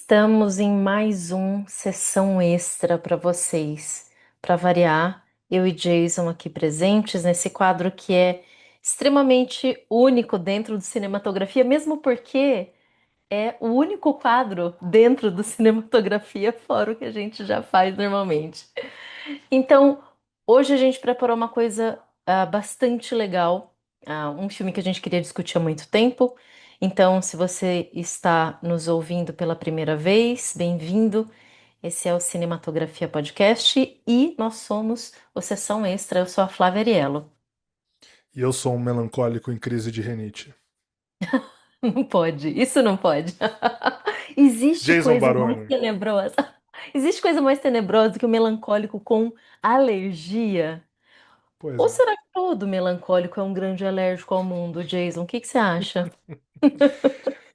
Estamos em mais um sessão extra para vocês. Para variar, eu e Jason aqui presentes nesse quadro que é extremamente único dentro do cinematografia, mesmo porque é o único quadro dentro do cinematografia fora o que a gente já faz normalmente. Então, hoje a gente preparou uma coisa bastante legal, um filme que a gente queria discutir há muito tempo. Então, se você está nos ouvindo pela primeira vez, bem-vindo. Esse é o Cinematografia Podcast e nós somos o Sessão Extra. Eu sou a Flávia Ariello. E eu sou um melancólico em crise de renite. Não pode, isso não pode. Existe Jason coisa mais Baroni. tenebrosa. Existe coisa mais tenebrosa do que o melancólico com alergia? Pois Ou é. será que todo melancólico é um grande alérgico ao mundo, Jason? O que que você acha?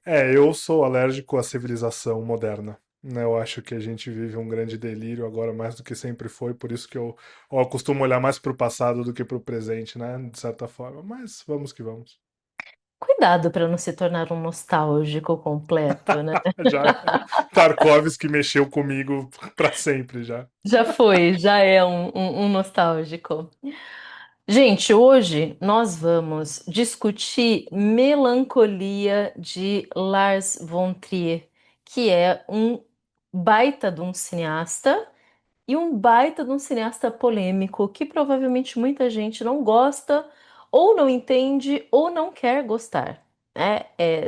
Eu sou alérgico à civilização moderna. Né? Eu acho que a gente vive um grande delírio agora, mais do que sempre foi, por isso que eu costumo olhar mais para o passado do que para o presente, né? De certa forma. Mas vamos que vamos. Cuidado para não se tornar um nostálgico completo, né? Já Tarkovsky mexeu comigo para sempre já. Já foi, já é um nostálgico. Gente, hoje nós vamos discutir Melancolia de Lars von Trier, que é um baita de um cineasta. E um baita de um cineasta polêmico que provavelmente muita gente não gosta, ou não entende, ou não quer gostar.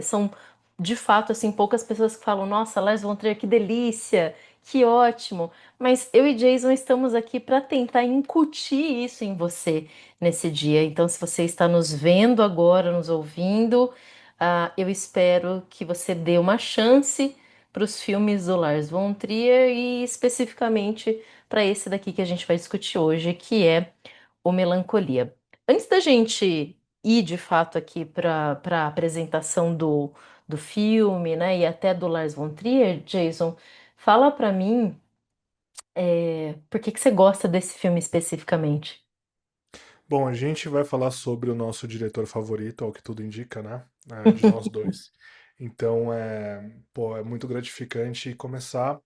São de fato assim poucas pessoas que falam: Nossa, Lars von Trier, que delícia, que ótimo. Mas eu e Jason estamos aqui para tentar incutir isso em você nesse dia. Então, se você está nos vendo agora, nos ouvindo, eu espero que você dê uma chance para os filmes do Lars von Trier e especificamente para esse daqui que a gente vai discutir hoje, que é o Melancolia. Antes da gente ir de fato aqui para a apresentação do filme, né, e até do Lars von Trier, Jason, fala para mim, por que que você gosta desse filme especificamente? Bom, a gente vai falar sobre o nosso diretor favorito, ao que tudo indica, né? De nós dois. Então, é muito gratificante começar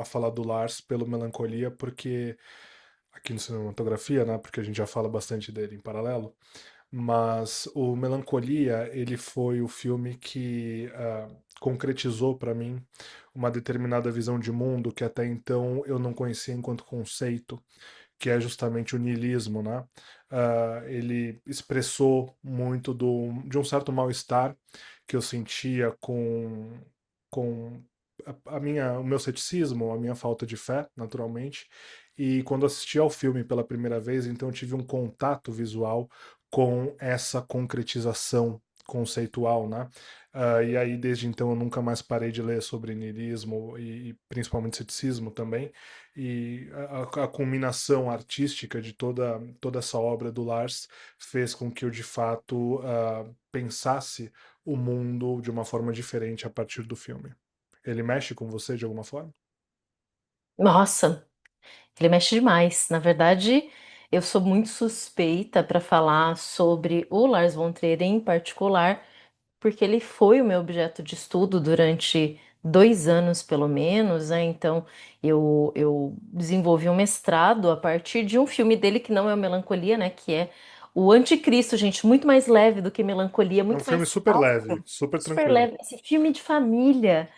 a falar do Lars pelo Melancolia, porque aqui no Cinematografia, né? Porque a gente já fala bastante dele em paralelo. Mas o Melancolia, ele foi o filme que concretizou para mim uma determinada visão de mundo que até então eu não conhecia enquanto conceito, que é justamente o niilismo, né? Ele expressou muito de um certo mal-estar que eu sentia com o meu ceticismo, a minha falta de fé, naturalmente. E quando assisti ao filme pela primeira vez, então eu tive um contato visual com essa concretização conceitual, né? E aí, desde então, eu nunca mais parei de ler sobre niilismo e principalmente ceticismo também. E a culminação artística de toda essa obra do Lars fez com que eu, de fato, pensasse o mundo de uma forma diferente a partir do filme. Ele mexe com você de alguma forma? Nossa, ele mexe demais. Na verdade, eu sou muito suspeita para falar sobre o Lars von Trier em particular, porque ele foi o meu objeto de estudo durante 2 anos, pelo menos, né? Então, eu desenvolvi um mestrado a partir de um filme dele que não é o Melancolia, né? Que é o Anticristo, gente, muito mais leve do que Melancolia, É um muito filme mais super leve, fácil, super super tranquilo. leve. Esse filme de família,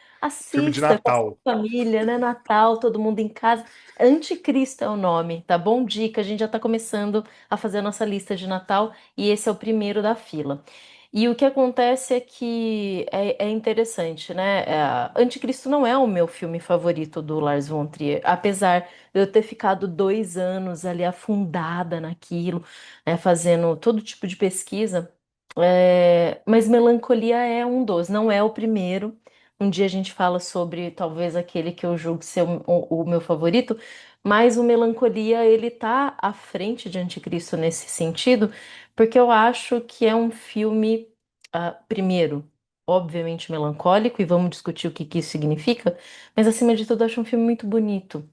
Filme de assista com a sua Natal. família, né? Natal, todo mundo em casa. Anticristo é o nome, tá bom? Dica, a gente já tá começando a fazer a nossa lista de Natal e esse é o primeiro da fila. E o que acontece é que é interessante, né? Anticristo não é o meu filme favorito do Lars von Trier, apesar de eu ter ficado 2 anos ali afundada naquilo, né, fazendo todo tipo de pesquisa. Mas Melancolia é um dos, não é o primeiro. Um dia a gente fala sobre talvez aquele que eu julgo ser o meu favorito, mas o Melancolia ele tá à frente de Anticristo nesse sentido, porque eu acho que é um filme, primeiro, obviamente melancólico, e vamos discutir o que que isso significa, mas acima de tudo, eu acho um filme muito bonito.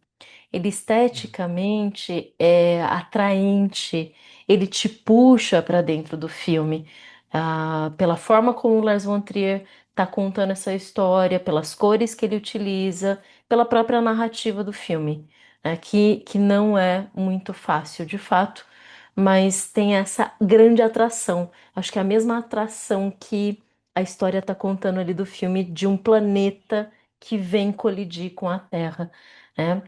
Ele esteticamente é atraente, ele te puxa para dentro do filme, pela forma como o Lars von Trier tá contando essa história, pelas cores que ele utiliza, pela própria narrativa do filme, né? Que não é muito fácil, de fato, mas tem essa grande atração. Acho que é a mesma atração que a história está contando ali do filme de um planeta que vem colidir com a Terra, né?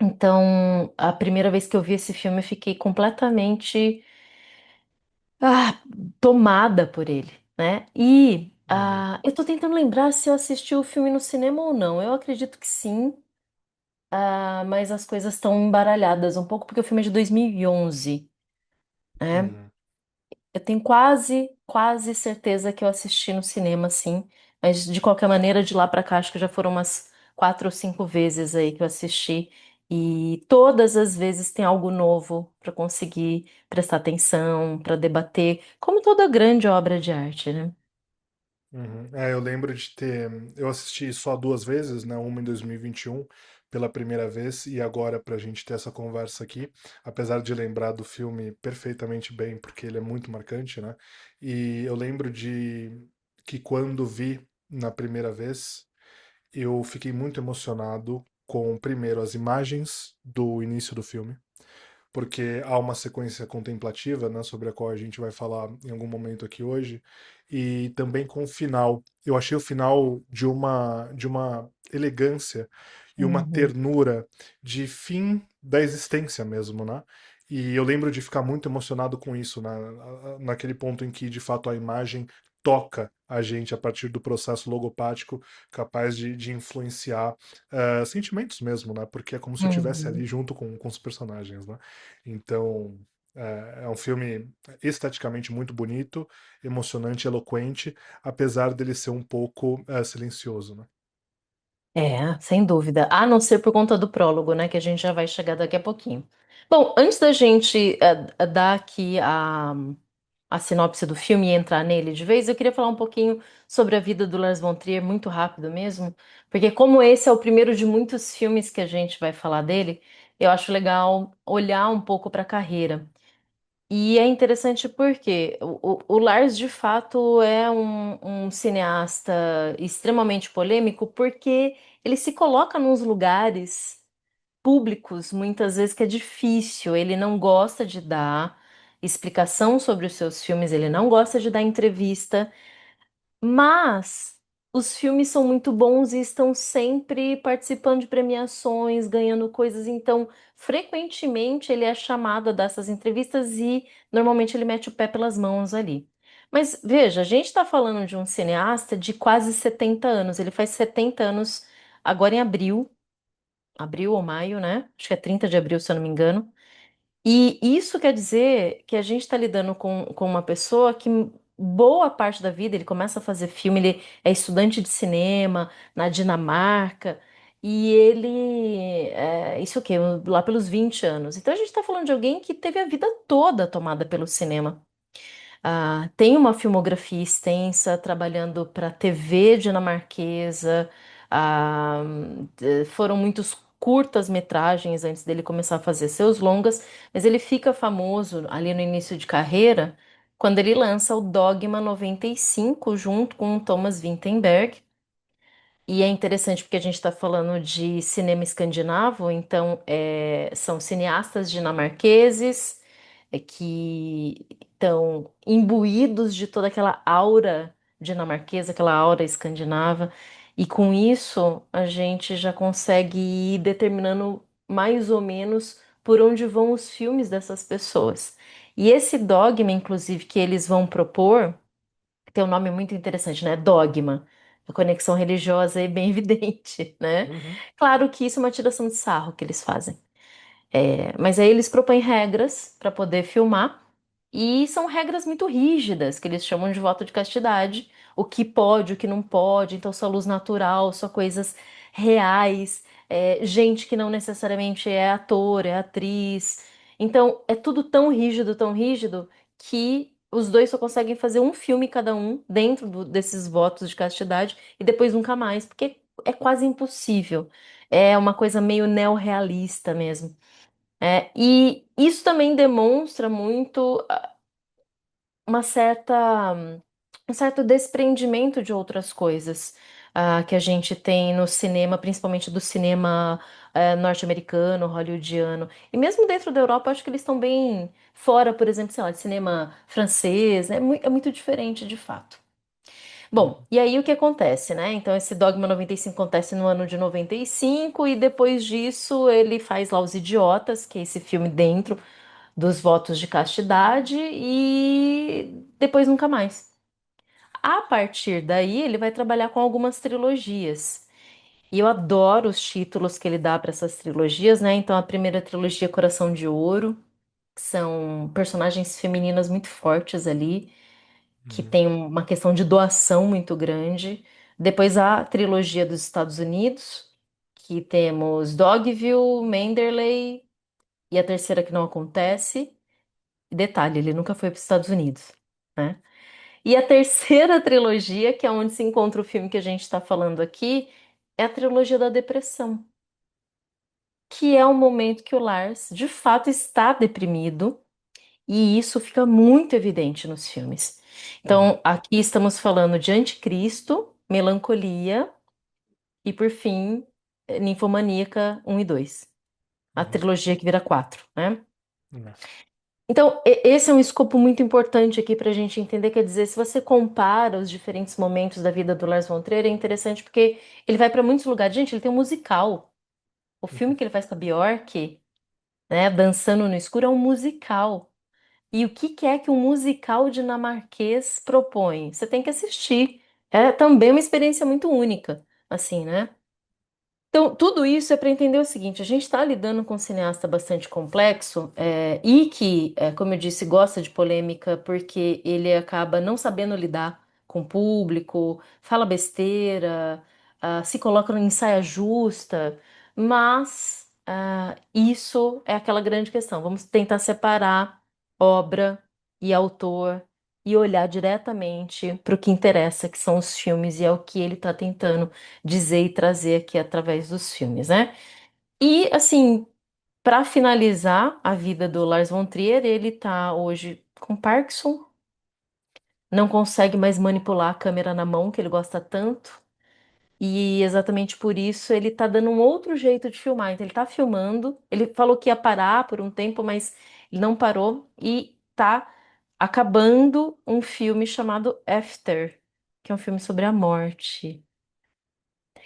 Então, a primeira vez que eu vi esse filme, eu fiquei completamente ah, tomada por ele, né? E Uhum, eu tô tentando lembrar se eu assisti o filme no cinema ou não. Eu acredito que sim, mas as coisas estão embaralhadas um pouco porque o filme é de 2011, né? uhum. Eu tenho quase certeza que eu assisti no cinema, sim. Mas de qualquer maneira, de lá pra cá, acho que já foram umas 4 ou 5 vezes aí que eu assisti. E todas as vezes tem algo novo para conseguir prestar atenção, para debater, como toda grande obra de arte, né? Uhum. É, eu lembro de ter. Eu assisti só duas vezes, né? Uma em 2021, pela primeira vez, e agora pra gente ter essa conversa aqui, apesar de lembrar do filme perfeitamente bem, porque ele é muito marcante, né? E eu lembro de que quando vi na primeira vez, eu fiquei muito emocionado com, primeiro, as imagens do início do filme porque há uma sequência contemplativa, né, sobre a qual a gente vai falar em algum momento aqui hoje, e também com o final. Eu achei o final de uma elegância e uma Uhum, ternura de fim da existência mesmo, né? E eu lembro de ficar muito emocionado com isso, naquele ponto em que, de fato, a imagem toca a gente a partir do processo logopático, capaz de influenciar sentimentos mesmo, né? Porque é como se eu estivesse ali uhum. junto com os personagens, né? Então, é um filme esteticamente muito bonito, emocionante, eloquente, apesar dele ser um pouco silencioso, né? É, sem dúvida. A não ser por conta do prólogo, né? Que a gente já vai chegar daqui a pouquinho. Bom, antes da gente dar aqui a sinopse do filme e entrar nele de vez, eu queria falar um pouquinho sobre a vida do Lars von Trier, muito rápido mesmo, porque como esse é o primeiro de muitos filmes que a gente vai falar dele, eu acho legal olhar um pouco para a carreira. E é interessante porque o Lars, de fato, é um cineasta extremamente polêmico, porque ele se coloca nos lugares públicos, muitas vezes, que é difícil. Ele não gosta de dar explicação sobre os seus filmes, ele não gosta de dar entrevista, mas os filmes são muito bons e estão sempre participando de premiações, ganhando coisas. Então, frequentemente ele é chamado a dar essas entrevistas e normalmente ele mete o pé pelas mãos ali. Mas veja, a gente está falando de um cineasta de quase 70 anos. Ele faz 70 anos agora em abril ou maio, né? Acho que é 30 de abril, se eu não me engano. E isso quer dizer que a gente está lidando com uma pessoa que boa parte da vida ele começa a fazer filme, ele é estudante de cinema na Dinamarca, e isso o quê? Lá pelos 20 anos. Então a gente está falando de alguém que teve a vida toda tomada pelo cinema. Tem uma filmografia extensa, trabalhando para TV dinamarquesa. Foram muitos curtas-metragens antes dele começar a fazer seus longas, mas ele fica famoso ali no início de carreira quando ele lança o Dogma 95 junto com o Thomas Vinterberg. E é interessante porque a gente está falando de cinema escandinavo, então são cineastas dinamarqueses que estão imbuídos de toda aquela aura dinamarquesa, aquela aura escandinava, e com isso a gente já consegue ir determinando mais ou menos por onde vão os filmes dessas pessoas. E esse dogma, inclusive, que eles vão propor tem um nome muito interessante, né? Dogma. A conexão religiosa é bem evidente, né? Uhum, Claro que isso é uma tiração de sarro que eles fazem. Mas aí eles propõem regras para poder filmar, e são regras muito rígidas, que eles chamam de voto de castidade, o que pode, o que não pode, então só luz natural, só coisas reais, gente que não necessariamente é ator, é atriz. Então é tudo tão rígido, que os dois só conseguem fazer um filme cada um dentro desses votos de castidade e depois nunca mais, porque é quase impossível. É uma coisa meio neorrealista mesmo. E isso também demonstra muito uma certa um certo desprendimento de outras coisas que a gente tem no cinema, principalmente do cinema norte-americano, hollywoodiano. E mesmo dentro da Europa, eu acho que eles estão bem fora, por exemplo, sei lá, de cinema francês. É muito diferente, de fato. Bom, Uhum. e aí o que acontece, né? Então, esse Dogma 95 acontece no ano de 95, e depois disso ele faz lá Os Idiotas, que é esse filme dentro dos votos de castidade, e depois nunca mais. A partir daí, ele vai trabalhar com algumas trilogias. E eu adoro os títulos que ele dá para essas trilogias, né? Então, a primeira trilogia, Coração de Ouro, que são personagens femininas muito fortes ali, que Uhum. tem uma questão de doação muito grande. Depois, a trilogia dos Estados Unidos, que temos Dogville, Manderley e a terceira que não acontece. Detalhe, ele nunca foi para os Estados Unidos, né? E a terceira trilogia, que é onde se encontra o filme que a gente está falando aqui, é a trilogia da depressão, que é o momento que o Lars de fato está deprimido, e isso fica muito evidente nos filmes. Uhum. Então, aqui estamos falando de Anticristo, Melancolia e, por fim, Ninfomaníaca 1 e 2, a Uhum. trilogia que vira 4, né? É. Então, esse é um escopo muito importante aqui para a gente entender. Quer dizer, se você compara os diferentes momentos da vida do Lars von Trier, é interessante porque ele vai para muitos lugares. Gente, ele tem um musical. O filme Uhum. que ele faz com a Bjork, né, Dançando no Escuro, é um musical. E o que que é que um musical dinamarquês propõe? Você tem que assistir. É também uma experiência muito única, assim, né? Então, tudo isso é para entender o seguinte: a gente está lidando com um cineasta bastante complexo, e que, como eu disse, gosta de polêmica porque ele acaba não sabendo lidar com o público, fala besteira, se coloca em saia justa, mas isso é aquela grande questão. Vamos tentar separar obra e autor e olhar diretamente para o que interessa, que são os filmes, e é o que ele está tentando dizer e trazer aqui através dos filmes, né? E assim, para finalizar a vida do Lars von Trier, ele tá hoje com Parkinson, não consegue mais manipular a câmera na mão, que ele gosta tanto. E exatamente por isso ele tá dando um outro jeito de filmar. Então ele tá filmando, ele falou que ia parar por um tempo, mas ele não parou e tá acabando um filme chamado After, que é um filme sobre a morte.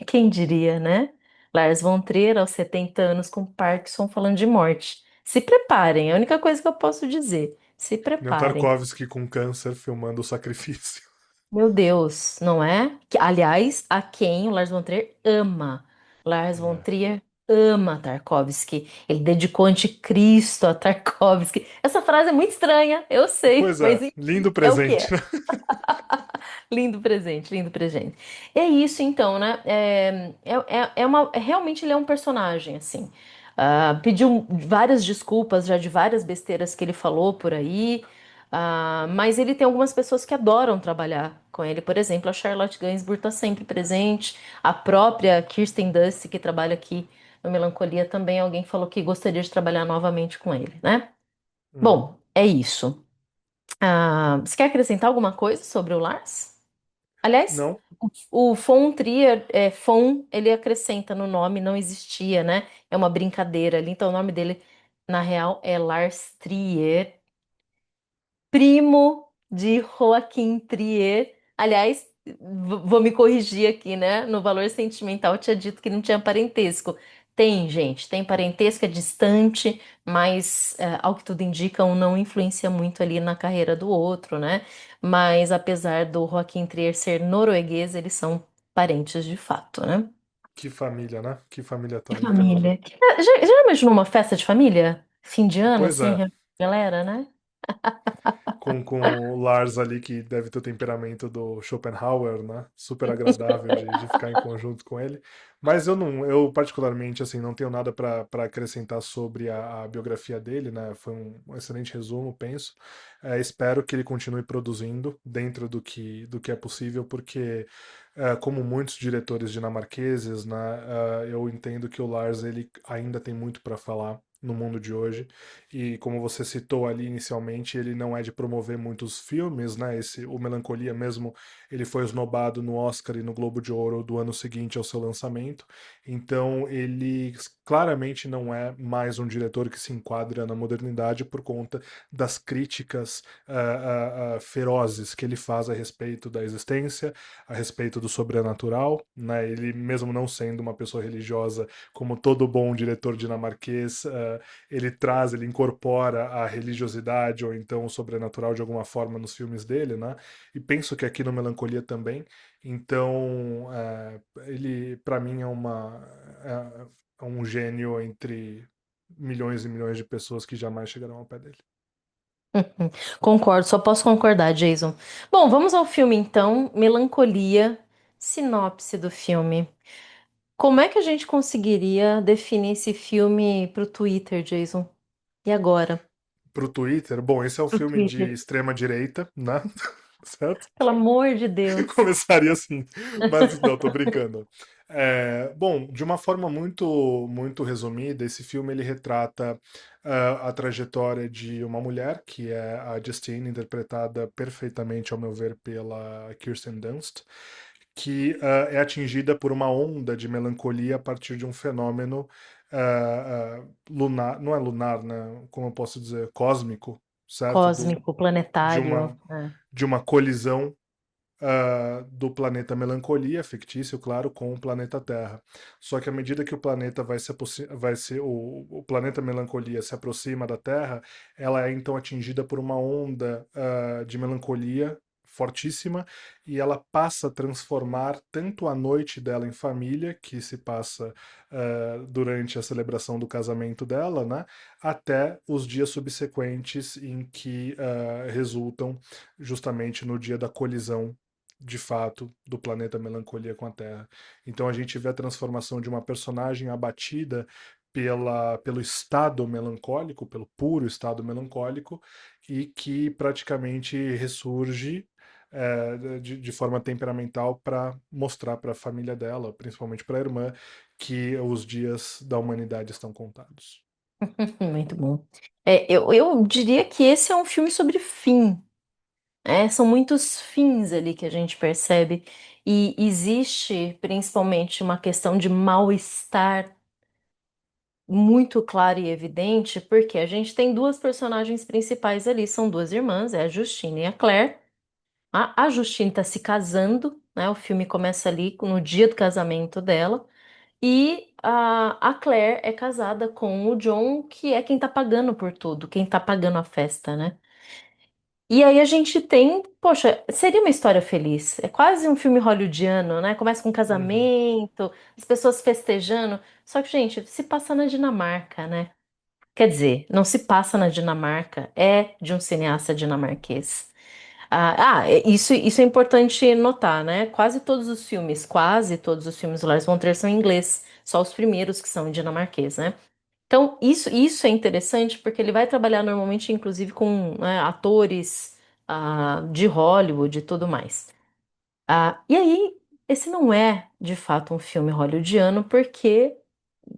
Quem diria, né? Lars von Trier, aos 70 anos, com Parkinson, falando de morte. Se preparem, é a única coisa que eu posso dizer. Se Que nem o preparem. Tarkovsky com câncer filmando o sacrifício. Meu Deus, não é? Aliás, a quem o Lars von Trier ama. Lars von É. Trier ama Tarkovsky. Ele dedicou Anticristo a Tarkovsky. Essa frase é muito estranha, eu sei, Pois mas é, enfim, lindo é o que presente, é. né? Lindo presente, lindo presente. É isso então, né? Realmente ele é um personagem, assim. Pediu várias desculpas já de várias besteiras que ele falou por aí, mas ele tem algumas pessoas que adoram trabalhar com ele. Por exemplo, a Charlotte Gainsbourg está sempre presente, a própria Kirsten Dunst, que trabalha aqui no Melancolia, também alguém falou que gostaria de trabalhar novamente com ele, né? Uhum. Bom, é isso. Você quer acrescentar alguma coisa sobre o Lars? Aliás, Não, o Von Trier, Von, ele acrescenta no nome, não existia, né? É uma brincadeira ali. Então, o nome dele, na real, é Lars Trier, primo de Joaquim Trier. Aliás, vou me corrigir aqui, né? No valor sentimental, eu tinha dito que não tinha parentesco. Tem, gente, tem parentesco, é distante, mas ao que tudo indica, um não influencia muito ali na carreira do outro, né? Mas apesar do Joaquim Trier ser norueguês, eles são parentes de fato, né? que família, né? Que família Que talentosa. família. Já imaginou uma festa de família? Fim de ano, Pois assim, é, galera, né? com o Lars ali que deve ter o temperamento do Schopenhauer, né? Super agradável de ficar em conjunto com ele. Mas eu não, eu particularmente assim não tenho nada para acrescentar sobre a biografia dele, né? Foi um excelente resumo, penso. Espero que ele continue produzindo dentro do que é possível, porque como muitos diretores dinamarqueses, né? Eu entendo que o Lars ele ainda tem muito para falar no mundo de hoje. E como você citou ali inicialmente, ele não é de promover muitos filmes, né? O Melancolia mesmo, ele foi esnobado no Oscar e no Globo de Ouro do ano seguinte ao seu lançamento. Então, ele claramente não é mais um diretor que se enquadra na modernidade por conta das críticas ferozes que ele faz a respeito da existência, a respeito do sobrenatural, né? Ele mesmo não sendo uma pessoa religiosa, como todo bom diretor dinamarquês, ele incorpora a religiosidade ou então o sobrenatural de alguma forma nos filmes dele, né? E penso que aqui no Melancolia também. Então, ele para mim é um gênio entre milhões e milhões de pessoas que jamais chegarão ao pé dele. Uhum. Concordo, só posso concordar, Jason. Bom, vamos ao filme então. Melancolia, sinopse do filme. Como é que a gente conseguiria definir esse filme pro Twitter, Jason? E agora? Pro Twitter, bom, esse é um Pro filme de Twitter. extrema direita, né? Certo? Pelo amor de Deus. Começaria assim, mas não, tô brincando. Bom, de uma forma muito resumida, esse filme ele retrata a trajetória de uma mulher, que é a Justine, interpretada perfeitamente, ao meu ver, pela Kirsten Dunst, que é atingida por uma onda de melancolia a partir de um fenômeno lunar, não é lunar, né? Como eu posso dizer, cósmico, certo? Cósmico, De planetário. uma, de uma colisão do planeta Melancolia, fictício, claro, com o planeta Terra. Só que à medida que o planeta vai ser o planeta Melancolia se aproxima da Terra, ela é então atingida por uma onda de melancolia fortíssima e ela passa a transformar tanto a noite dela em família, que se passa durante a celebração do casamento dela, né, até os dias subsequentes em que resultam justamente no dia da colisão de fato, do planeta Melancolia com a Terra. Então a gente vê a transformação de uma personagem abatida pelo estado melancólico, pelo puro estado melancólico, e que praticamente ressurge de forma temperamental para mostrar para a família dela, principalmente para a irmã, que os dias da humanidade estão contados. Muito bom. Eu diria que esse é um filme sobre fim. São muitos fins ali que a gente percebe. E existe principalmente uma questão de mal-estar muito clara e evidente, porque a gente tem duas personagens principais ali, são duas irmãs, é a Justine e a Claire. A Justine está se casando, né? O filme começa ali no dia do casamento dela. E a Claire é casada com o John, que é quem tá pagando por tudo, quem tá pagando a festa, né? E aí a gente tem, poxa, seria uma história feliz. É quase um filme hollywoodiano, né? Começa com um Uhum, casamento, as pessoas festejando. Só que, gente, se passa na Dinamarca, né? Quer dizer, não se passa na Dinamarca, é de um cineasta dinamarquês. Isso é importante notar, né? Quase todos os filmes do Lars von Trier são em inglês, só os primeiros que são em dinamarquês, né? Então, isso é interessante porque ele vai trabalhar normalmente, inclusive, com, né, atores de Hollywood e tudo mais. E aí, esse não é, de fato, um filme hollywoodiano, porque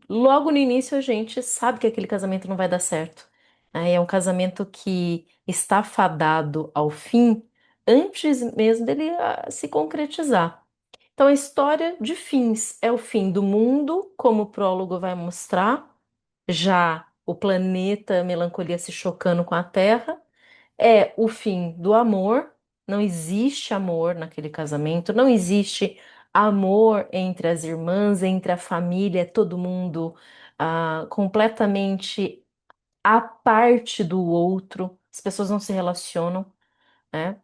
logo no início a gente sabe que aquele casamento não vai dar certo. É um casamento que está fadado ao fim antes mesmo dele se concretizar. Então, a história de fins é o fim do mundo, como o prólogo vai mostrar, já o planeta Melancolia se chocando com a Terra, é o fim do amor. Não existe amor naquele casamento, não existe amor entre as irmãs, entre a família, é todo mundo completamente à parte do outro, as pessoas não se relacionam, né?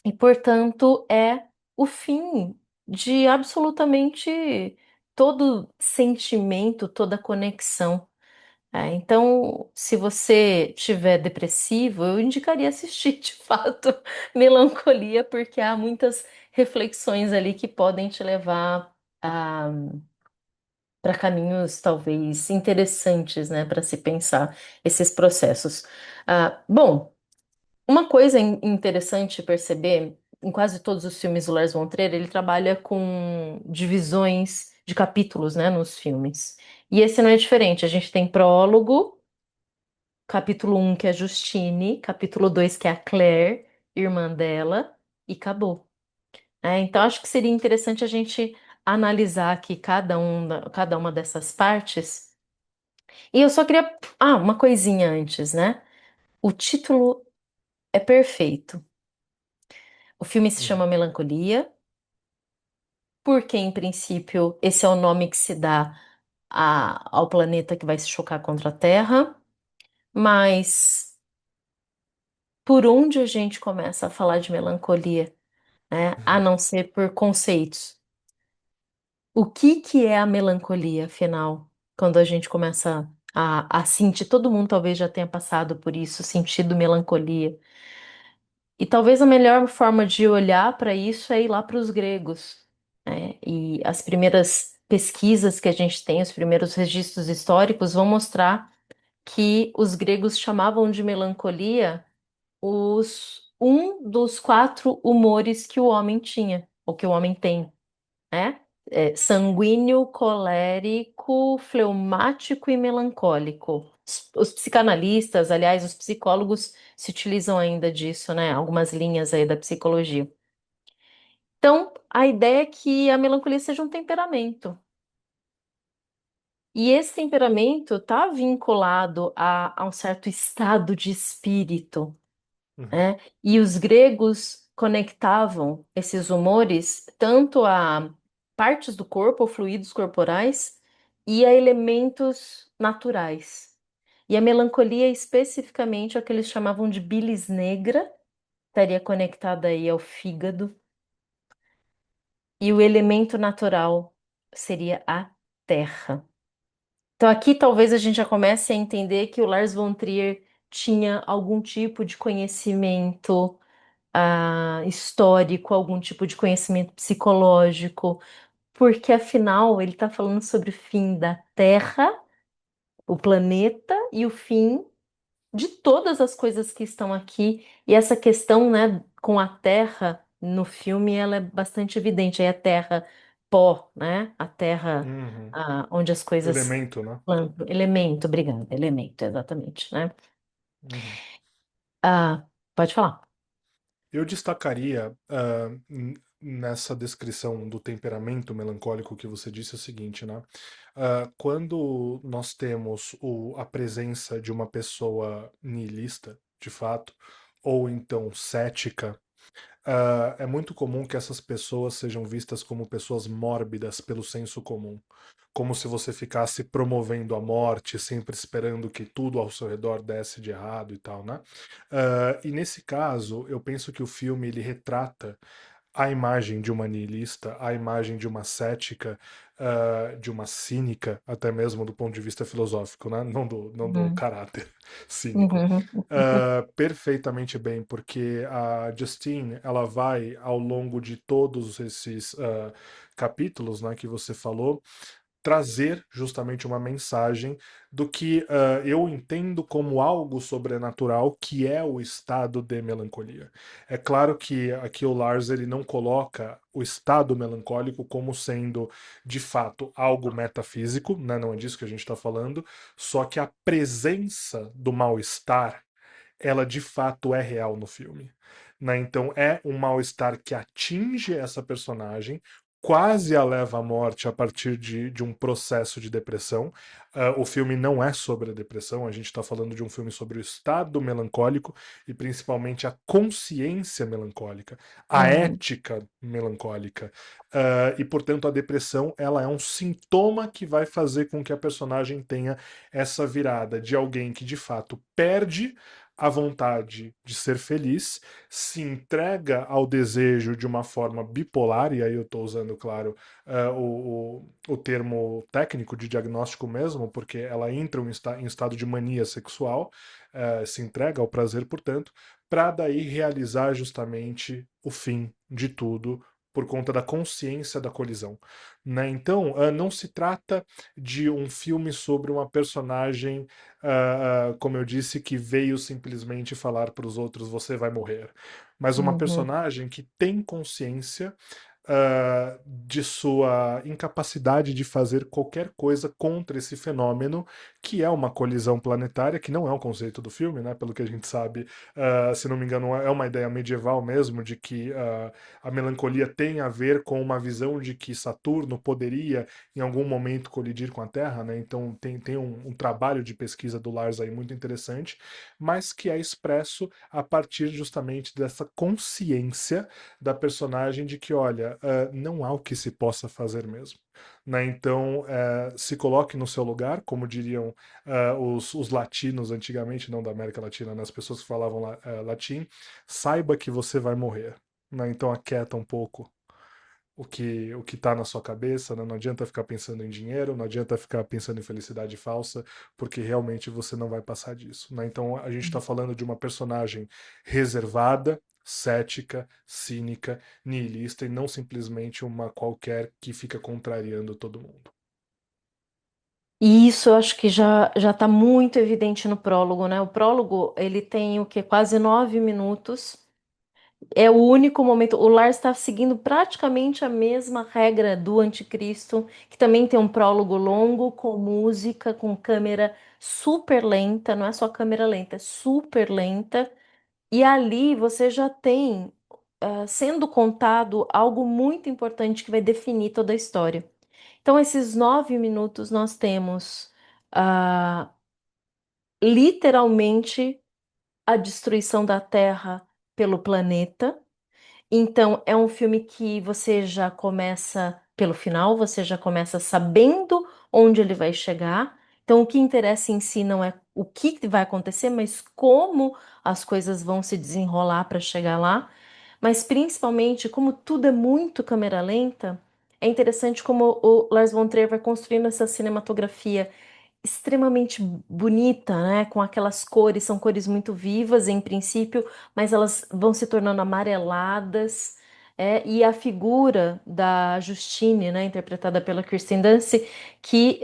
E, portanto, é o fim de absolutamente todo sentimento, toda conexão. Então, se você estiver depressivo, eu indicaria assistir, de fato, Melancolia, porque há muitas reflexões ali que podem te levar para caminhos talvez interessantes, né, para se pensar esses processos. Bom. Uma coisa interessante perceber, em quase todos os filmes do Lars von Trier, ele trabalha com divisões de capítulos, né, nos filmes. E esse não é diferente. A gente tem prólogo, capítulo um que é a Justine, capítulo 2 que é a Claire, irmã dela, e acabou. Então, acho que seria interessante a gente analisar aqui cada uma dessas partes. E eu só queria. Ah, uma coisinha antes, né? O título é perfeito. O filme se Uhum, chama Melancolia, porque, em princípio, esse é o nome que se dá ao planeta que vai se chocar contra a Terra. Mas por onde a gente começa a falar de melancolia, né? A uhum, não ser por conceitos. O que é a melancolia, afinal, quando a gente começa a sentir, todo mundo talvez já tenha passado por isso, sentido melancolia. E talvez a melhor forma de olhar para isso é ir lá para os gregos, né? E as primeiras pesquisas que a gente tem, os primeiros registros históricos vão mostrar que os gregos chamavam de melancolia um dos quatro humores que o homem tinha, ou que o homem tem, né? Sanguíneo, colérico, fleumático e melancólico. Os psicanalistas, aliás, os psicólogos se utilizam ainda disso, né? Algumas linhas aí da psicologia. Então, a ideia é que a melancolia seja um temperamento. E esse temperamento está vinculado a um certo estado de espírito, uhum, né? E os gregos conectavam esses humores tanto a partes do corpo, ou fluidos corporais, e a elementos naturais. E a melancolia, especificamente, é o que eles chamavam de bilis negra, estaria conectada aí ao fígado, e o elemento natural seria a terra. Então, aqui talvez a gente já comece a entender que o Lars von Trier tinha algum tipo de conhecimento histórico, algum tipo de conhecimento psicológico, porque afinal ele está falando sobre o fim da Terra, o planeta e o fim de todas as coisas que estão aqui. E essa questão, né, com a Terra no filme, ela é bastante evidente. Aí a Terra pó, né? A Terra uhum. onde as coisas Elemento, né? plantam. Elemento, obrigada. Elemento, exatamente, né? Uhum. Ah, pode falar. Eu destacaria nessa descrição do temperamento melancólico que você disse o seguinte, né? Quando nós temos a presença de uma pessoa niilista, de fato, ou então cética, é muito comum que essas pessoas sejam vistas como pessoas mórbidas pelo senso comum. Como se você ficasse promovendo a morte, sempre esperando que tudo ao seu redor desse de errado e tal, né? E nesse caso, eu penso que o filme ele retrata a imagem de uma niilista, a imagem de uma cética, de uma cínica, até mesmo do ponto de vista filosófico, né? Não do Uhum, caráter cínico. uhum, Perfeitamente bem, porque a Justine ela vai ao longo de todos esses capítulos, né, que você falou, trazer justamente uma mensagem do que eu entendo como algo sobrenatural, que é o estado de melancolia. É claro que aqui o Lars ele não coloca o estado melancólico como sendo de fato algo metafísico, né? Não é disso que a gente está falando, só que a presença do mal-estar ela de fato é real no filme. Né? Então é um mal-estar que atinge essa personagem, quase a leva à morte a partir de um processo de depressão. O filme não é sobre a depressão, a gente está falando de um filme sobre o estado melancólico e principalmente a consciência melancólica, a uhum, ética melancólica. E portanto a depressão ela é um sintoma que vai fazer com que a personagem tenha essa virada de alguém que de fato perde a vontade de ser feliz, se entrega ao desejo de uma forma bipolar, e aí eu estou usando, claro, o termo técnico de diagnóstico mesmo, porque ela entra em estado de mania sexual, se entrega ao prazer, portanto, para daí realizar justamente o fim de tudo por conta da consciência da colisão. Né? Então, não se trata de um filme sobre uma personagem como eu disse, que veio simplesmente falar para os outros: você vai morrer. Mas uma uhum, personagem que tem consciência de sua incapacidade de fazer qualquer coisa contra esse fenômeno, que é uma colisão planetária, que não é um conceito do filme, né? Pelo que a gente sabe, se não me engano, é uma ideia medieval mesmo, de que a melancolia tem a ver com uma visão de que Saturno poderia em algum momento colidir com a Terra, né? Então tem um trabalho de pesquisa do Lars aí muito interessante, mas que é expresso a partir justamente dessa consciência da personagem de que, olha, não há o que se possa fazer mesmo. Né? Então, se coloque no seu lugar, como diriam os latinos antigamente, não da América Latina, né? As pessoas que falavam latim, saiba que você vai morrer. Né? Então, aquieta um pouco o que está na sua cabeça, né? Não adianta ficar pensando em dinheiro, não adianta ficar pensando em felicidade falsa, porque realmente você não vai passar disso, né? Então a gente está falando de uma personagem reservada, cética, cínica, nihilista e não simplesmente uma qualquer que fica contrariando todo mundo. E isso eu acho que já está muito evidente no prólogo, né? O prólogo ele tem o que quase 9 minutos. É o único momento. O Lars está seguindo praticamente a mesma regra do Anticristo, que também tem um prólogo longo, com música, com câmera super lenta. Não é só câmera lenta, é super lenta. E ali você já tem sendo contado algo muito importante que vai definir toda a história. Então, esses 9 minutos nós temos ah, literalmente a destruição da Terra pelo planeta. Então, é um filme que você já começa pelo final, você já começa sabendo onde ele vai chegar. Então, o que interessa em si não é o que vai acontecer, mas como as coisas vão se desenrolar para chegar lá. Mas, principalmente, como tudo é muito câmera lenta, é interessante como o Lars von Trier vai construindo essa cinematografia extremamente bonita, né? Com aquelas cores, são cores muito vivas em princípio, mas elas vão se tornando amareladas. E a figura da Justine, né, interpretada pela Kirsten Dunst, que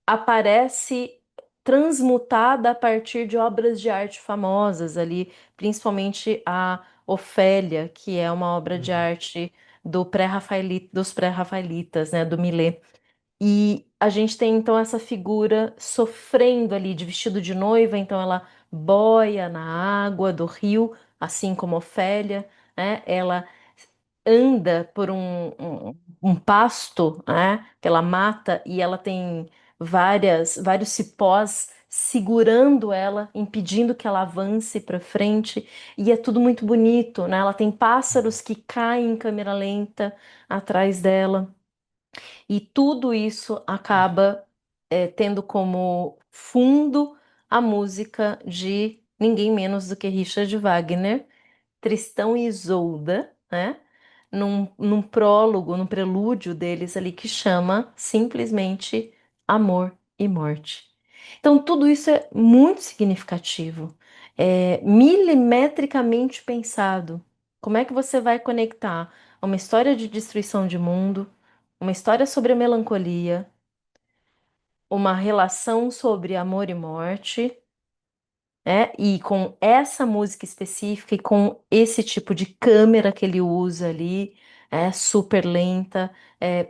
aparece transmutada a partir de obras de arte famosas ali, principalmente a Ofélia, que é uma obra de Uhum. arte dos pré-rafaelitas, né, do Millet. E a gente tem então essa figura sofrendo ali de vestido de noiva, então ela boia na água do rio, assim como Ofélia, né? Ela anda por um pasto, né? Pela mata e ela tem vários cipós segurando ela, impedindo que ela avance para frente, e é tudo muito bonito, né? Ela tem pássaros que caem em câmera lenta atrás dela. E tudo isso acaba tendo como fundo a música de ninguém menos do que Richard Wagner, Tristão e Isolda, né? Num prólogo, num prelúdio deles ali que chama simplesmente Amor e Morte. Então, tudo isso é muito significativo, é milimetricamente pensado. Como é que você vai conectar uma história de destruição de mundo, uma história sobre a melancolia, uma relação sobre amor e morte, e com essa música específica e com esse tipo de câmera que ele usa ali, super lenta,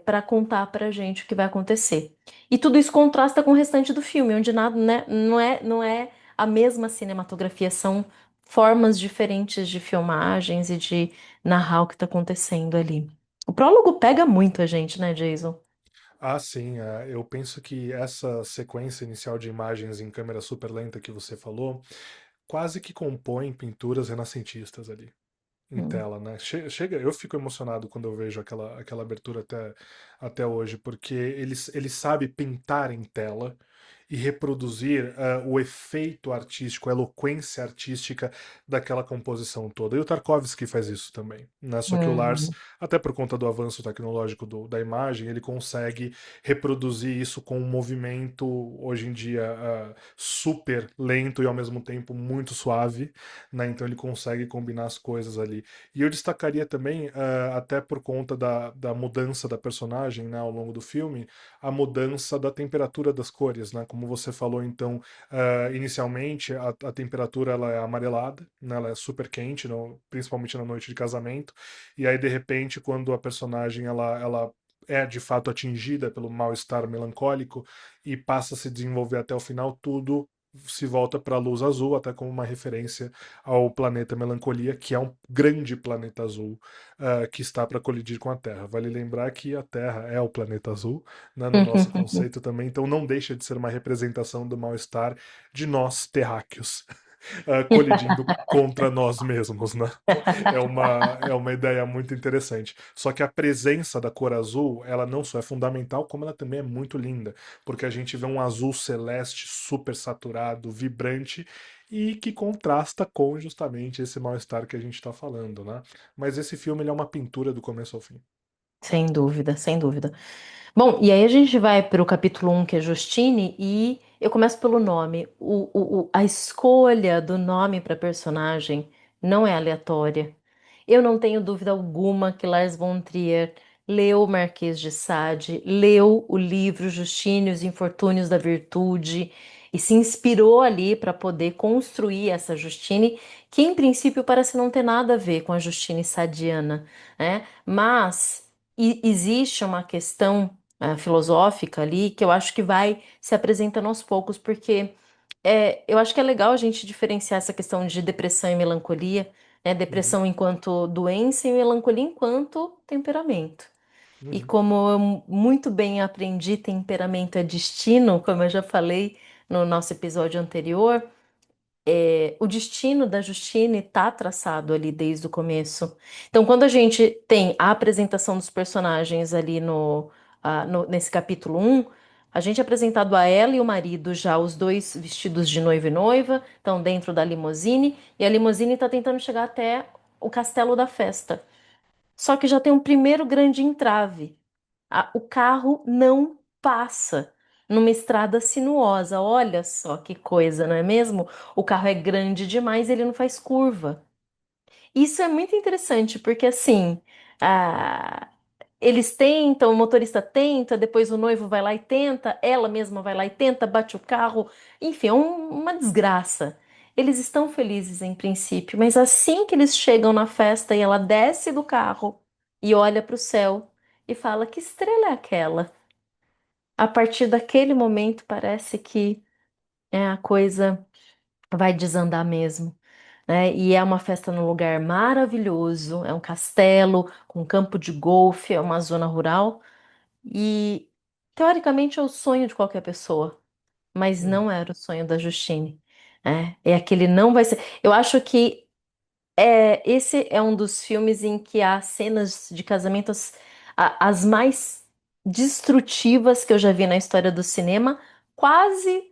para contar pra gente o que vai acontecer. E tudo isso contrasta com o restante do filme, onde nada, né, não é a mesma cinematografia, são formas diferentes de filmagens e de narrar o que está acontecendo ali. O prólogo pega muito a gente, né, Jason? Ah, sim, eu penso que essa sequência inicial de imagens em câmera super lenta que você falou quase que compõe pinturas renascentistas ali em Hum. tela, né? Chega, eu fico emocionado quando eu vejo aquela abertura até hoje, porque ele sabe pintar em tela e reproduzir o efeito artístico, a eloquência artística daquela composição toda. E o Tarkovsky faz isso também, né? Só que o Lars, Uhum. até por conta do avanço tecnológico da imagem, ele consegue reproduzir isso com um movimento hoje em dia super lento e ao mesmo tempo muito suave, né? Então ele consegue combinar as coisas ali. E eu destacaria também, até por conta da mudança da personagem, né, ao longo do filme, a mudança da temperatura das cores, né? Como como você falou, então, inicialmente a temperatura ela é amarelada, né? Ela é super quente, principalmente na noite de casamento, e aí de repente, quando a personagem ela é de fato atingida pelo mal-estar melancólico e passa a se desenvolver até o final, tudo se volta para a luz azul, até como uma referência ao planeta Melancolia, que é um grande planeta azul que está para colidir com a Terra. Vale lembrar que a Terra é o planeta azul, né, no nosso conceito também, então não deixa de ser uma representação do mal-estar de nós terráqueos, colidindo contra nós mesmos, né? É uma ideia muito interessante. Só que a presença da cor azul, ela não só é fundamental, como ela também é muito linda, porque a gente vê um azul celeste super saturado, vibrante, e que contrasta com justamente esse mal-estar que a gente está falando, né? Mas esse filme ele é uma pintura do começo ao fim. Sem dúvida, sem dúvida. Bom, e aí a gente vai para o capítulo um que é Justine, e eu começo pelo nome. A escolha do nome para personagem não é aleatória. Eu não tenho dúvida alguma que Lars von Trier leu o Marquês de Sade, leu o livro Justine e os Infortúnios da Virtude e se inspirou ali para poder construir essa Justine, que em princípio parece não ter nada a ver com a Justine sadiana, né? Mas existe uma questão filosófica ali que eu acho que vai se apresentando aos poucos, porque eu acho que é legal a gente diferenciar essa questão de depressão e melancolia, né? Uhum, Depressão enquanto doença e melancolia enquanto temperamento. E uhum, como eu muito bem aprendi, temperamento é destino, como eu já falei no nosso episódio anterior, o destino da Justine está traçado ali desde o começo. Então, quando a gente tem a apresentação dos personagens ali nesse capítulo um, a gente é apresentado a ela e o marido, já os dois vestidos de noivo e noiva, estão dentro da limusine, e a limusine está tentando chegar até o castelo da festa. Só que já tem um primeiro grande entrave. O carro não passa numa estrada sinuosa. Olha só que coisa, não é mesmo? O carro é grande demais, ele não faz curva. Isso é muito interessante, porque assim, ah, eles tentam, o motorista tenta, depois o noivo vai lá e tenta, ela mesma vai lá e tenta, bate o carro, enfim, é uma desgraça. Eles estão felizes em princípio, mas assim que eles chegam na festa e ela desce do carro e olha para o céu e fala: Que estrela é aquela? A partir daquele momento parece que a coisa vai desandar mesmo, né? E é uma festa num lugar maravilhoso, é um castelo com um campo de golfe, é uma zona rural e teoricamente é o sonho de qualquer pessoa, mas uhum, não era o sonho da Justine, né? É aquele não vai ser. Eu acho que esse é um dos filmes em que há cenas de casamento as mais destrutivas que eu já vi na história do cinema, quase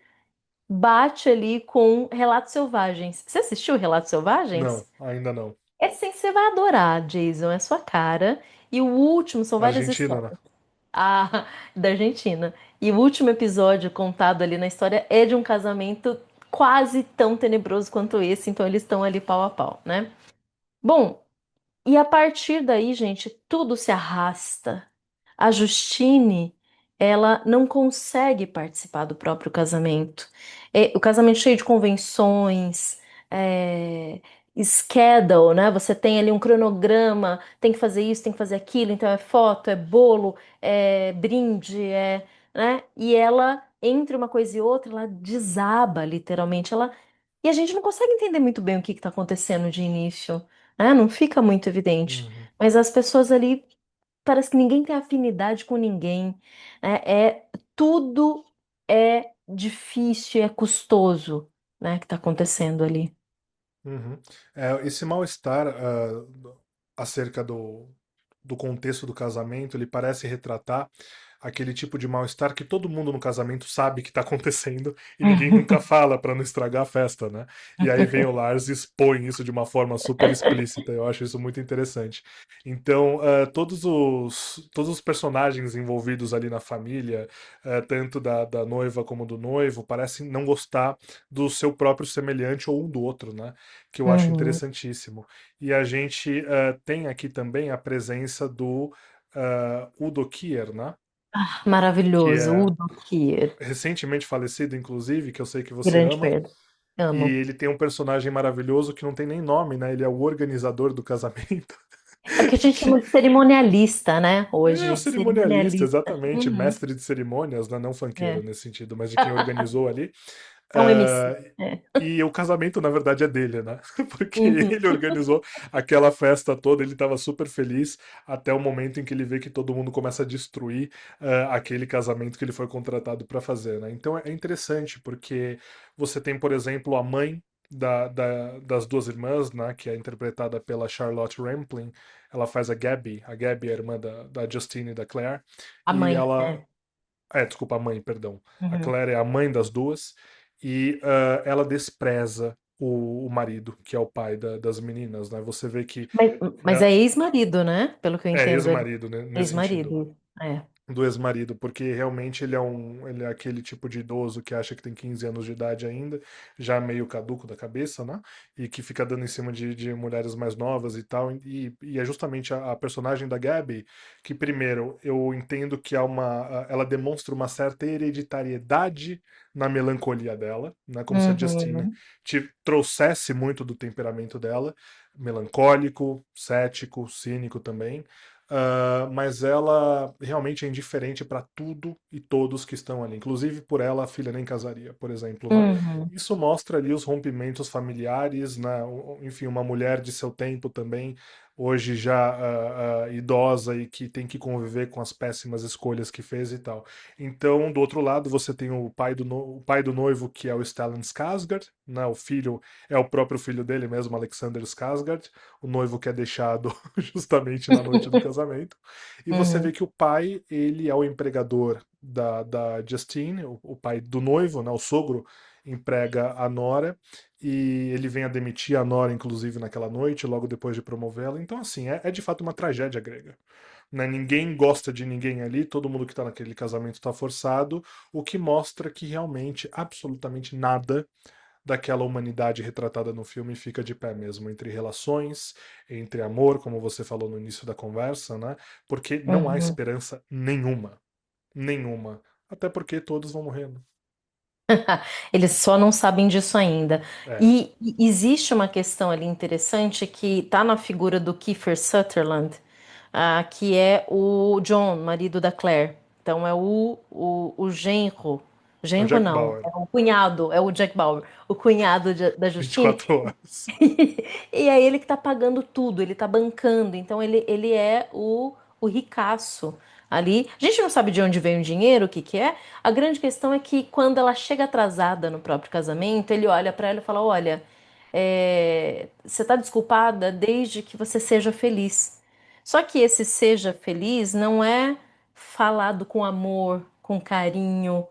bate ali com Relatos Selvagens. Você assistiu Relatos Selvagens? não, ainda não. É assim, você vai adorar, Jason, é sua cara. E o último, são várias Argentina, histórias. né? Da Argentina. E o último episódio contado ali na história é de um casamento quase tão tenebroso quanto esse, então eles estão ali pau a pau, né? Bom, e a partir daí, gente, tudo se arrasta. A Justine, ela não consegue participar do próprio casamento. O casamento cheio de convenções, schedule, né? Você tem ali um cronograma, tem que fazer isso, tem que fazer aquilo, então é foto, é bolo, é brinde, né? E ela, entre uma coisa e outra, ela desaba, literalmente. E a gente não consegue entender muito bem o que está acontecendo de início, né? Não fica muito evidente. Uhum, Mas as pessoas ali, parece que ninguém tem afinidade com ninguém, né? Tudo é difícil, é custoso, né? Que está acontecendo ali. uhum. Esse mal-estar acerca do contexto do casamento, ele parece retratar aquele tipo de mal-estar que todo mundo no casamento sabe que está acontecendo e ninguém nunca fala para não estragar a festa, né? E aí vem o Lars e expõe isso de uma forma super explícita. Eu acho isso muito interessante. Então, todos os personagens envolvidos ali na família, tanto da noiva como do noivo, parecem não gostar do seu próprio semelhante ou um do outro, né? Que eu acho Uhum. interessantíssimo. E a gente tem aqui também a presença do Udo Kier, né? que Maravilhoso, é Udo Kier. recentemente falecido, inclusive, que eu sei que você Grande ama. perda. E Amo. ele tem um personagem maravilhoso que não tem nem nome, né? Ele é o organizador do casamento. É o que a gente Que chama de cerimonialista, né? é o Hoje. cerimonialista, Cerimonialista. exatamente, Uhum. mestre de cerimônias, né? Não funkeiro É. nesse sentido, mas de quem organizou ali. É um MC. Ah, É. e o casamento, na verdade, é dele, né? Porque Uhum. ele organizou aquela festa toda, ele estava super feliz até o momento em que ele vê que todo mundo começa a destruir aquele casamento que ele foi contratado para fazer, né? Então é interessante, porque você tem, por exemplo, a mãe das duas irmãs, né? Que é interpretada pela Charlotte Rampling. Ela faz a Gabby é a irmã da Justine e da Claire. A E mãe. ela É. desculpa, a mãe, perdão. A Uhum. Claire é a mãe das duas e ela despreza o marido, que é o pai das meninas, né? Você vê que Mas, mas é, é ex-marido, né? Pelo que eu é entendo ali. ex-marido, né? Nesse sentido Ex-marido. É. do ex-marido, porque realmente ele é aquele tipo de idoso que acha que tem 15 anos de idade ainda, já meio caduco da cabeça, né? E que fica dando em cima de mulheres mais novas e tal. E é justamente a personagem da Gabby que, primeiro, eu entendo que ela demonstra uma certa hereditariedade na melancolia dela, né? Como se a Justine Uhum. te trouxesse muito do temperamento dela, melancólico, cético, cínico também. Mas ela realmente é indiferente para tudo e todos que estão ali. Inclusive por ela a filha nem casaria, por exemplo, né? Uhum. Isso mostra ali os rompimentos familiares, né? Enfim, uma mulher de seu tempo também, hoje já idosa e que tem que conviver com as péssimas escolhas que fez e tal. Então, do outro lado, você tem o pai do noivo, que é o Stellan Skarsgård, né? O filho é o próprio filho dele mesmo, Alexander Skarsgård, o noivo que é deixado justamente na noite do casamento. E você vê Uhum. que o pai, ele é o empregador da Justine, o pai do noivo, né, o sogro, emprega a nora e ele vem a demitir a nora, inclusive, naquela noite, logo depois de promovê-la. Então, assim, é de fato uma tragédia grega. Né? Ninguém gosta de ninguém ali, todo mundo que está naquele casamento está forçado, o que mostra que realmente, absolutamente nada daquela humanidade retratada no filme fica de pé mesmo, entre relações, entre amor, como você falou no início da conversa, né? Porque não há Uhum. esperança nenhuma. Nenhuma. Até porque todos vão morrendo. Eles só não sabem disso ainda. É. E existe uma questão ali interessante que está na figura do Kiefer Sutherland, que é o John, marido da Claire. Então é o genro. É o Genro Jack não, Bauer, é o cunhado, é o Jack Bauer, o cunhado da Justine. 24 horas. E é ele que tá pagando tudo, ele tá bancando. Então ele é o ricaço ali. A gente não sabe de onde vem o dinheiro, o que que é. A grande questão é que quando ela chega atrasada no próprio casamento, ele olha pra ela e fala: Olha, você tá desculpada desde que você seja feliz. Só que esse seja feliz não é falado com amor, com carinho,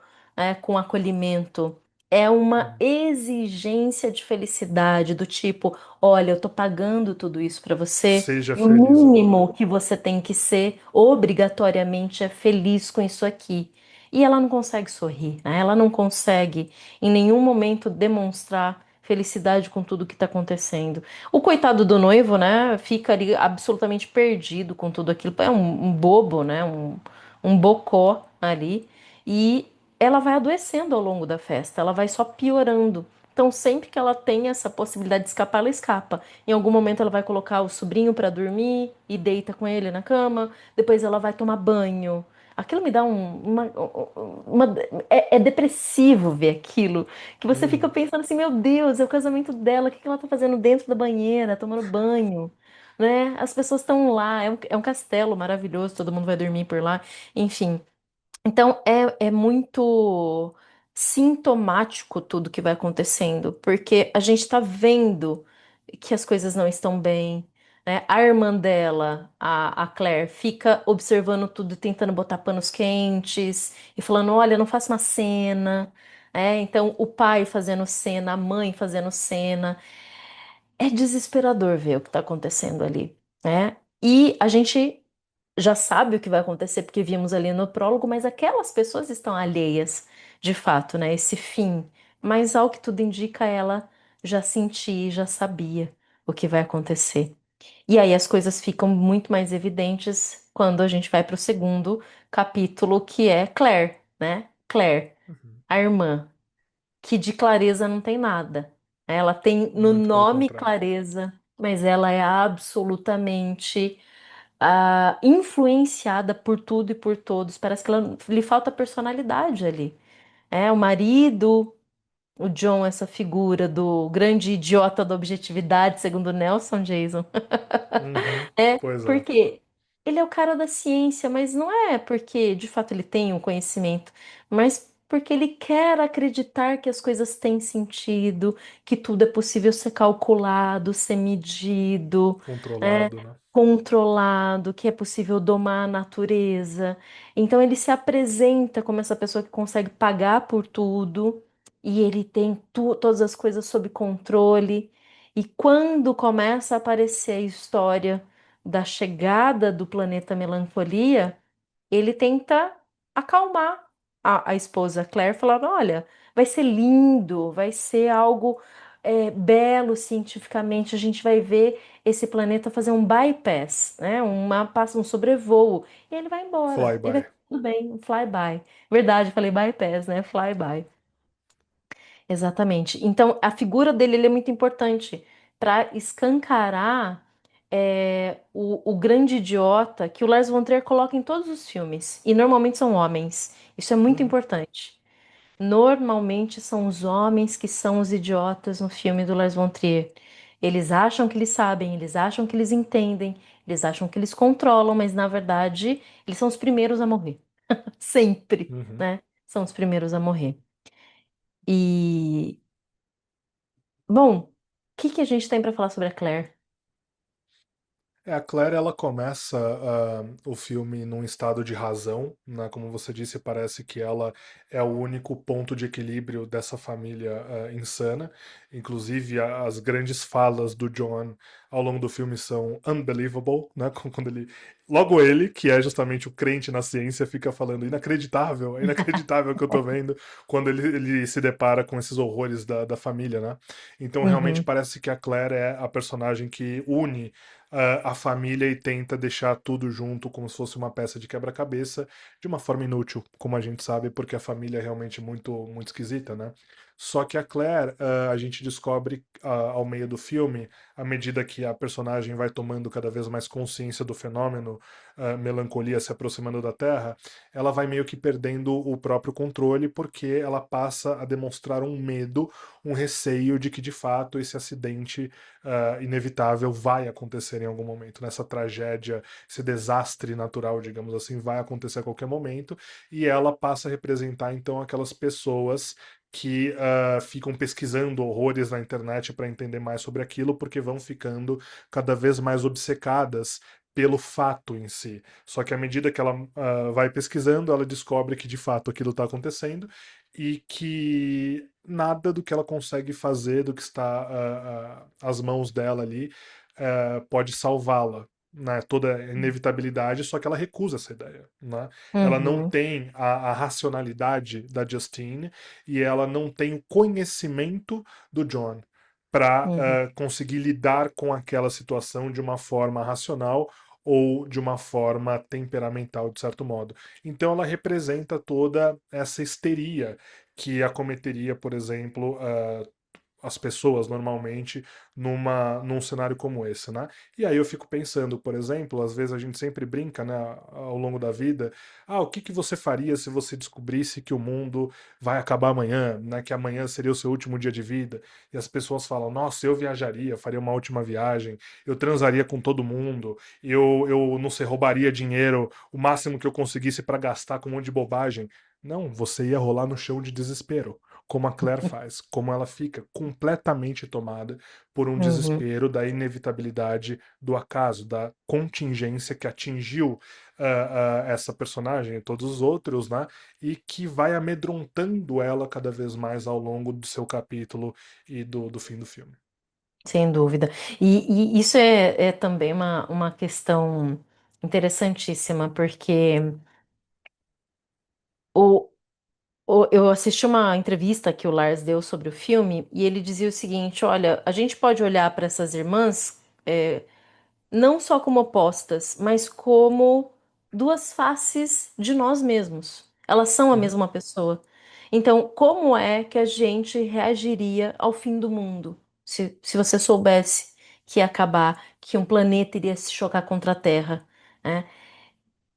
com acolhimento. É uma Hum. exigência de felicidade, do tipo, olha, eu tô pagando tudo isso pra você, Seja e o feliz agora. mínimo que você tem que ser, obrigatoriamente, é feliz com isso aqui. E ela não consegue sorrir, né? Ela não consegue, em nenhum momento, demonstrar felicidade com tudo que tá acontecendo. O coitado do noivo, né, fica ali absolutamente perdido com tudo aquilo. É um bobo, né? Um bocó ali. E ela vai adoecendo ao longo da festa, ela vai só piorando. Então, sempre que ela tem essa possibilidade de escapar, ela escapa. Em algum momento, ela vai colocar o sobrinho para dormir e deita com ele na cama. Depois, ela vai tomar banho. Aquilo me dá é depressivo ver aquilo. Que você fica Uhum. pensando assim: meu Deus, é o casamento dela. O que que ela tá fazendo dentro da banheira, tomando banho? Né? As pessoas estão lá. É um castelo maravilhoso, todo mundo vai dormir por lá. Enfim. Então é muito sintomático tudo que vai acontecendo, porque a gente está vendo que as coisas não estão bem, né? A irmã dela, a Claire, fica observando tudo, tentando botar panos quentes e falando: olha, não faça uma cena. Então, o pai fazendo cena, a mãe fazendo cena. É desesperador ver o que está acontecendo ali, né? E a gente já sabe o que vai acontecer porque vimos ali no prólogo, mas aquelas pessoas estão alheias, de fato, né? Esse fim. Mas ao que tudo indica, ela já sentia, já sabia o que vai acontecer. E aí as coisas ficam muito mais evidentes quando a gente vai para o segundo capítulo, que é Claire, né? Claire, Uhum. a irmã, que de clareza não tem nada. Ela tem no Muito pelo nome contrário. clareza, mas ela é absolutamente influenciada por tudo e por todos. Parece que lhe falta personalidade ali. É, o marido, o John, essa figura do grande idiota da objetividade, segundo Nelson Jason. Uhum. É, Pois é. porque ele é o cara da ciência, mas não é porque de fato ele tem um conhecimento, mas porque ele quer acreditar que as coisas têm sentido, que tudo é possível ser calculado, ser medido, né, Controlado, né? controlado, que é possível domar a natureza. Então ele se apresenta como essa pessoa que consegue pagar por tudo e ele tem todas as coisas sob controle. E quando começa a aparecer a história da chegada do planeta Melancolia, ele tenta acalmar a esposa Claire, falando: Olha, vai ser lindo, vai ser algo belo cientificamente. A gente vai ver esse planeta fazer um bypass, né? Um sobrevoo. E ele vai embora. E vai Flyby. tudo bem, um flyby. Verdade, eu falei bypass, né? Flyby. Exatamente. Então, a figura dele ele é muito importante para escancarar o grande idiota que o Lars von Trier coloca em todos os filmes. E normalmente são homens. Isso é muito Uhum. importante. Normalmente são os homens que são os idiotas no filme do Lars von Trier. Eles acham que eles sabem, eles acham que eles entendem, eles acham que eles controlam, mas na verdade eles são os primeiros a morrer. Sempre, Uhum. né? São os primeiros a morrer. E bom, o que a gente tem para falar sobre a Claire? É, a Claire, ela começa o filme num estado de razão, né? Como você disse, parece que ela é o único ponto de equilíbrio dessa família insana. Inclusive, as grandes falas do John ao longo do filme são unbelievable, né? Quando logo ele, que é justamente o crente na ciência, fica falando é inacreditável o que eu tô vendo, quando ele se depara com esses horrores da família, né? Então, realmente Uhum, parece que a Claire é a personagem que une a família e tenta deixar tudo junto como se fosse uma peça de quebra-cabeça de uma forma inútil, como a gente sabe, porque a família é realmente muito esquisita, né? Só que a Claire, a gente descobre ao meio do filme, à medida que a personagem vai tomando cada vez mais consciência do fenômeno, melancolia se aproximando da Terra, ela vai meio que perdendo o próprio controle, porque ela passa a demonstrar um medo, um receio de que de fato esse acidente inevitável vai acontecer em algum momento. Nessa tragédia, esse desastre natural, digamos assim, vai acontecer a qualquer momento, e ela passa a representar então aquelas pessoas que ficam pesquisando horrores na internet para entender mais sobre aquilo, porque vão ficando cada vez mais obcecadas pelo fato em si. Só que à medida que ela vai pesquisando, ela descobre que de fato aquilo está acontecendo e que nada do que ela consegue fazer, do que está às mãos dela ali, pode salvá-la. Né, toda a inevitabilidade, só que ela recusa essa ideia. Né? Ela não uhum, tem a racionalidade da Justine e ela não tem o conhecimento do John para uhum. conseguir lidar com aquela situação de uma forma racional ou de uma forma temperamental, de certo modo. Então ela representa toda essa histeria que acometeria, por exemplo, as pessoas normalmente num cenário como esse, né? E aí eu fico pensando, por exemplo, às vezes a gente sempre brinca, né, ao longo da vida, o que que você faria se você descobrisse que o mundo vai acabar amanhã, né, que amanhã seria o seu último dia de vida? E as pessoas falam, nossa, eu viajaria, faria uma última viagem, eu transaria com todo mundo, eu não sei, roubaria dinheiro, o máximo que eu conseguisse para gastar com um monte de bobagem. Não, você ia rolar no chão de desespero como a Claire faz, como ela fica completamente tomada por um Uhum. desespero da inevitabilidade do acaso, da contingência que atingiu essa personagem e todos os outros, né? E que vai amedrontando ela cada vez mais ao longo do seu capítulo e do fim do filme. Sem dúvida. E isso é também uma questão interessantíssima, porque o, eu assisti uma entrevista que o Lars deu sobre o filme e ele dizia o seguinte: olha, a gente pode olhar para essas irmãs não só como opostas, mas como duas faces de nós mesmos. Elas são a Uhum, mesma pessoa. Então, como é que a gente reagiria ao fim do mundo? Se você soubesse que ia acabar, que um planeta iria se chocar contra a Terra, né?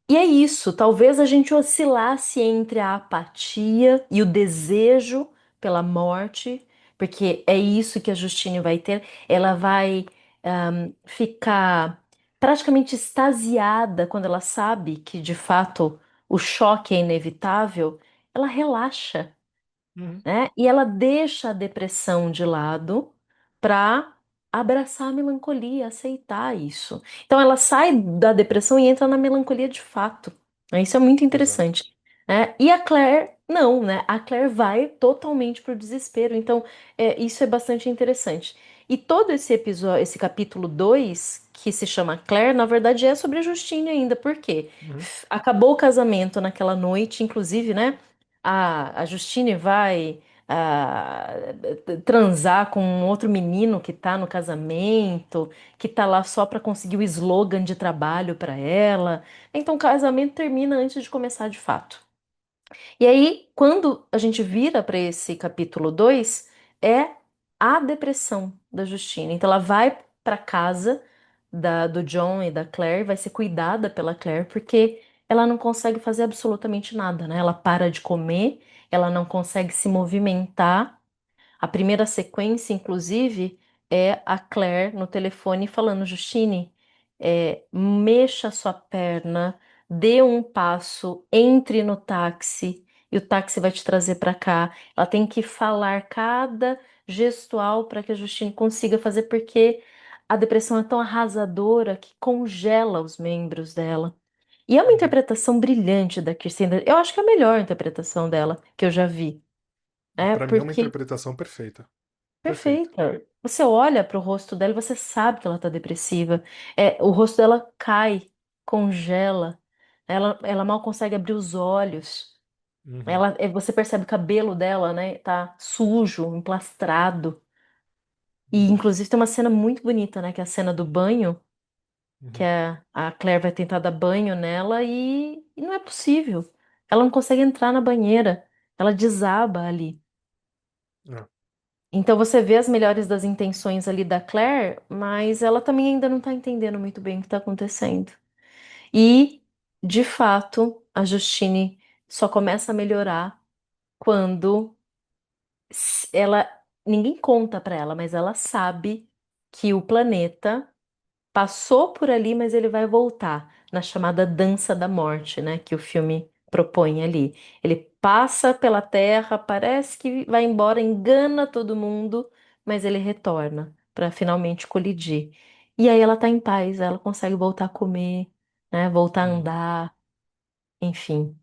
E é isso, talvez a gente oscilasse entre a apatia e o desejo pela morte, porque é isso que a Justine vai ter. Ela vai ficar praticamente extasiada quando ela sabe que, de fato, o choque é inevitável. Ela relaxa, uhum, né? E ela deixa a depressão de lado para abraçar a melancolia, aceitar isso. Então ela sai da depressão e entra na melancolia de fato. Né? Isso é muito exato. interessante, né? E a Claire não, né? A Claire vai totalmente pro desespero. Então isso é bastante interessante. E todo esse episódio, esse capítulo 2 que se chama Claire, na verdade é sobre a Justine ainda. Por quê? Uhum, Acabou o casamento naquela noite, inclusive, né? A Justine vai ah, transar com um outro menino que tá no casamento, que tá lá só para conseguir o slogan de trabalho para ela. Então o casamento termina antes de começar de fato. E aí, quando a gente vira para esse capítulo 2 é a depressão da Justine. Então ela vai para casa do John e da Claire, vai ser cuidada pela Claire, porque ela não consegue fazer absolutamente nada, né? Ela para de comer, ela não consegue se movimentar. A primeira sequência, inclusive, é a Claire no telefone falando: Justine, mexa sua perna, dê um passo, entre no táxi e o táxi vai te trazer para cá. Ela tem que falar cada gestual para que a Justine consiga fazer, porque a depressão é tão arrasadora que congela os membros dela. E é uma uhum. interpretação brilhante da Kirsten. Eu acho que é a melhor interpretação dela que eu já vi. Pra mim é uma Porque interpretação perfeita. Perfeita. perfeita. Você olha para o rosto dela e você sabe que ela está depressiva. O rosto dela cai, congela. Ela mal consegue abrir os olhos. Uhum, Você percebe o cabelo dela, né? Tá sujo, emplastrado. E uhum, inclusive tem uma cena muito bonita, né? Que é a cena do banho, que uhum. a Claire vai tentar dar banho nela e não é possível. Ela não consegue entrar na banheira. Ela desaba ali. É. Então você vê as melhores das intenções ali da Claire, mas ela também ainda não tá entendendo muito bem o que tá acontecendo. E, de fato, a Justine só começa a melhorar quando ela, ninguém conta pra ela, mas ela sabe que o planeta passou por ali, mas ele vai voltar na chamada Dança da Morte, né, que o filme propõe ali. Ele passa pela Terra, parece que vai embora, engana todo mundo, mas ele retorna para finalmente colidir. E aí ela tá em paz, ela consegue voltar a comer, né, voltar a Uhum. andar, enfim.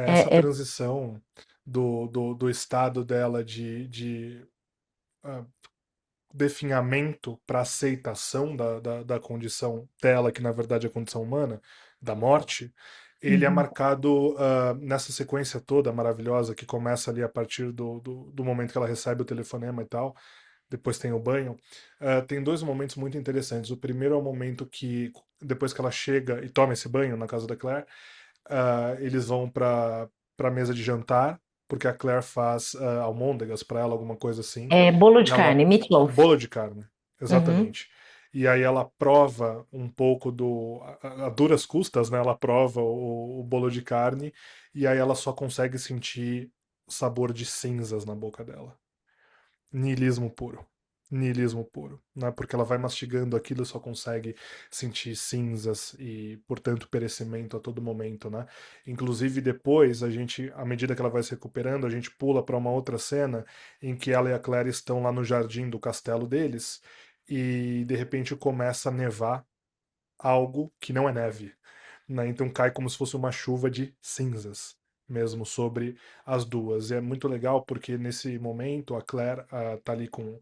Essa É. transição do estado dela de ah, definhamento para aceitação da condição dela, que na verdade é a condição humana, da morte, ele é Uhum. marcado nessa sequência toda maravilhosa que começa ali a partir do momento que ela recebe o telefonema e tal, depois tem o banho. Tem dois momentos muito interessantes. O primeiro é o momento que, depois que ela chega e toma esse banho na casa da Claire, eles vão para mesa de jantar, porque a Claire faz almôndegas para ela, alguma coisa assim. É bolo E de ela carne, meatloaf. bolo de carne, Uhum. exatamente. E aí ela prova um pouco a duras custas, né? Ela prova o bolo de carne e aí ela só consegue sentir sabor de cinzas na boca dela. Niilismo puro. Niilismo puro, né? Porque ela vai mastigando aquilo e só consegue sentir cinzas e, portanto, perecimento a todo momento, né? Inclusive depois, à medida que ela vai se recuperando, a gente pula para uma outra cena em que ela e a Claire estão lá no jardim do castelo deles e de repente começa a nevar algo que não é neve, né? Então cai como se fosse uma chuva de cinzas mesmo sobre as duas. E é muito legal porque nesse momento a Claire tá ali com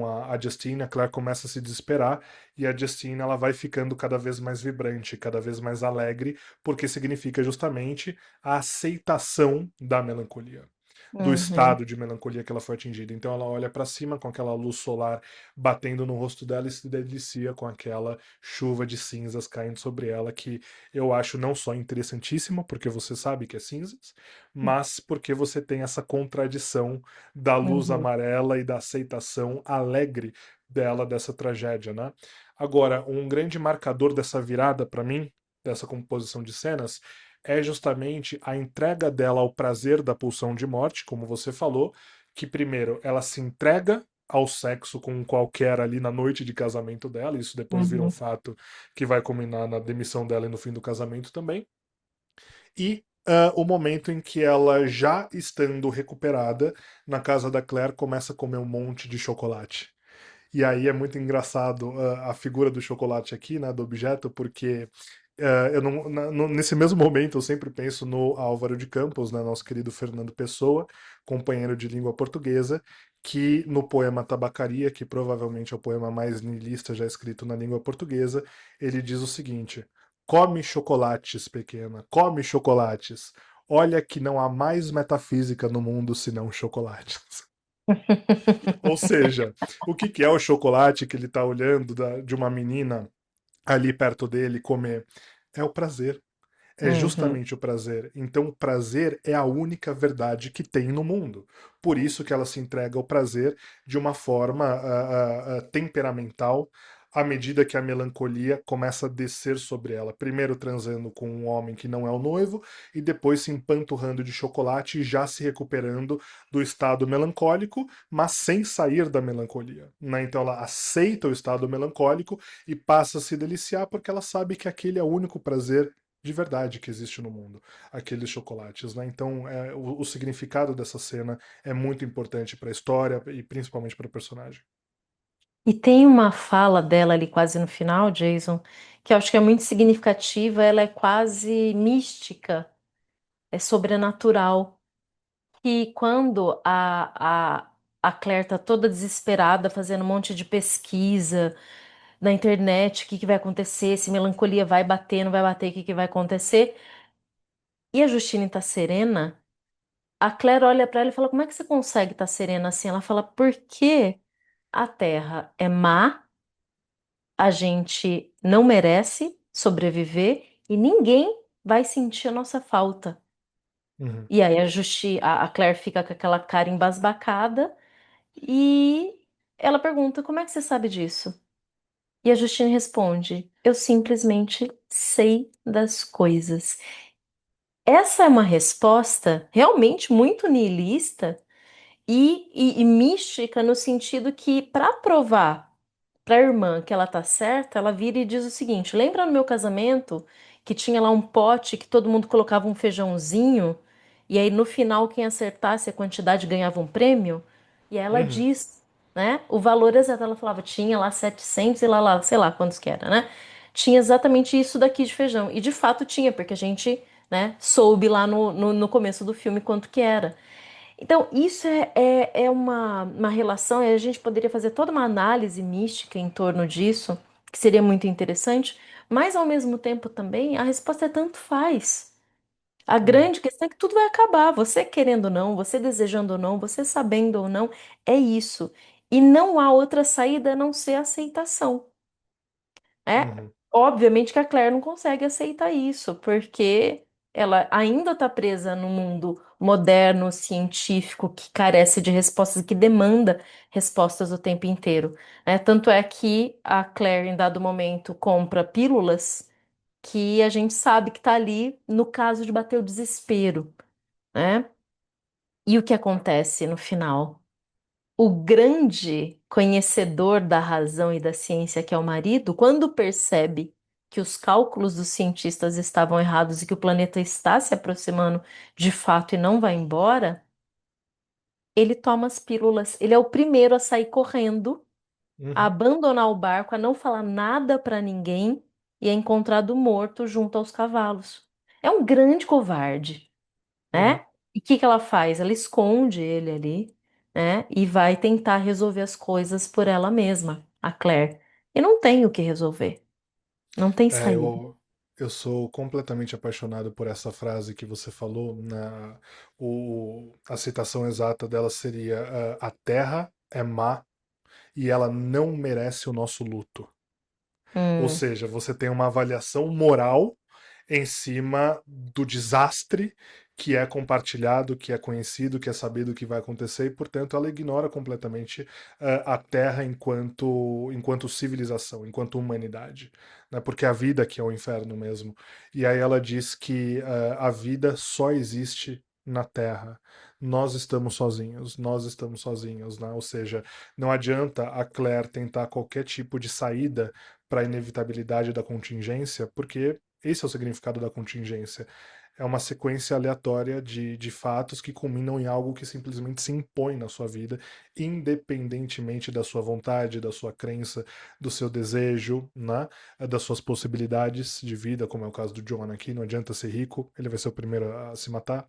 a Justine, a Claire começa a se desesperar e a Justine ela vai ficando cada vez mais vibrante, cada vez mais alegre, porque significa justamente a aceitação da melancolia. do Uhum, estado de melancolia que ela foi atingida. Então ela olha para cima com aquela luz solar batendo no rosto dela e se delicia com aquela chuva de cinzas caindo sobre ela, que eu acho não só interessantíssimo, porque você sabe que é cinzas, mas porque você tem essa contradição da luz uhum, amarela e da aceitação alegre dela dessa tragédia, né? Agora, um grande marcador dessa virada para mim, dessa composição de cenas, é justamente a entrega dela ao prazer da pulsão de morte, como você falou, que primeiro ela se entrega ao sexo com qualquer ali na noite de casamento dela, isso depois vira um uhum. fato que vai culminar na demissão dela e no fim do casamento também, e o momento em que ela, já estando recuperada, na casa da Claire, começa a comer um monte de chocolate. E aí é muito engraçado a figura do chocolate aqui, né, do objeto, porque eu não, nesse mesmo momento eu sempre penso no Álvaro de Campos, né, nosso querido Fernando Pessoa, companheiro de língua portuguesa, que no poema Tabacaria, que provavelmente é o poema mais niilista já escrito na língua portuguesa, ele diz o seguinte: come chocolates, pequena, come chocolates. Olha que não há mais metafísica no mundo senão chocolates. Ou seja, o que que é o chocolate que ele está olhando de uma menina ali perto dele comer? É o prazer. É Uhum. justamente o prazer. Então, o prazer é a única verdade que tem no mundo. Por isso que ela se entrega ao prazer de uma forma temperamental, à medida que a melancolia começa a descer sobre ela. Primeiro transando com um homem que não é o noivo, e depois se empanturrando de chocolate e já se recuperando do estado melancólico, mas sem sair da melancolia, né? Então ela aceita o estado melancólico e passa a se deliciar porque ela sabe que aquele é o único prazer de verdade que existe no mundo, aqueles chocolates, né? Então, o significado dessa cena é muito importante para a história e principalmente para o personagem. E tem uma fala dela ali quase no final, Jason, que eu acho que é muito significativa, ela é quase mística, é sobrenatural. E quando a Claire tá toda desesperada, fazendo um monte de pesquisa na internet, o que que vai acontecer, se melancolia vai bater, não vai bater, o que que vai acontecer, e a Justine tá serena, a Claire olha pra ela e fala: Como é que você consegue estar serena assim? Ela fala: Porque a Terra é má, a gente não merece sobreviver e ninguém vai sentir a nossa falta. Uhum, E aí a Claire fica com aquela cara embasbacada e ela pergunta: Como é que você sabe disso? E a Justine responde: Eu simplesmente sei das coisas. Essa é uma resposta realmente muito niilista e mística no sentido que, para provar para a irmã que ela tá certa, ela vira e diz o seguinte: Lembra no meu casamento que tinha lá um pote que todo mundo colocava um feijãozinho e aí no final quem acertasse a quantidade ganhava um prêmio? E aí ela uhum, diz, né, o valor exato. Ela falava: Tinha lá 700 e lá, sei lá quantos que era, né? Tinha exatamente isso daqui de feijão. E de fato tinha, porque a gente, né, soube lá no começo do filme quanto que era. Então, isso é uma relação, e a gente poderia fazer toda uma análise mística em torno disso, que seria muito interessante, mas ao mesmo tempo também a resposta é tanto faz. A uhum, grande questão é que tudo vai acabar, você querendo ou não, você desejando ou não, você sabendo ou não, é isso. E não há outra saída a não ser a aceitação. É, uhum. obviamente que a Claire não consegue aceitar isso, porque ela ainda está presa no mundo moderno, científico, que carece de respostas, que demanda respostas o tempo inteiro, né? Tanto é que a Claire, em dado momento, compra pílulas que a gente sabe que está ali no caso de bater o desespero, né? E o que acontece no final? O grande conhecedor da razão e da ciência, que é o marido, quando percebe que os cálculos dos cientistas estavam errados e que o planeta está se aproximando de fato e não vai embora, ele toma as pílulas. Ele é o primeiro a sair correndo, a Uhum, abandonar o barco, a não falar nada para ninguém e é encontrado morto junto aos cavalos. É um grande covarde, uhum. né? E o que que ela faz? Ela esconde ele ali, né? E vai tentar resolver as coisas por ela mesma, a Claire. E não tem o que resolver, não tem É, saída. eu sou completamente apaixonado por essa frase que você falou. A citação exata dela seria: a terra é má e ela não merece o nosso luto. Ou Hum, seja, você tem uma avaliação moral em cima do desastre que é compartilhado, que é conhecido, que é sabido que vai acontecer, e, portanto, ela ignora completamente a Terra enquanto civilização, enquanto humanidade, né? Porque a vida que é o inferno mesmo. E aí ela diz que a vida só existe na Terra. Nós estamos sozinhos, né? Ou seja, não adianta a Claire tentar qualquer tipo de saída para a inevitabilidade da contingência, porque esse é o significado da contingência. É uma sequência aleatória de fatos que culminam em algo que simplesmente se impõe na sua vida, independentemente da sua vontade, da sua crença, do seu desejo, né? Das suas possibilidades de vida, como é o caso do John aqui. Não adianta ser rico, ele vai ser o primeiro a se matar.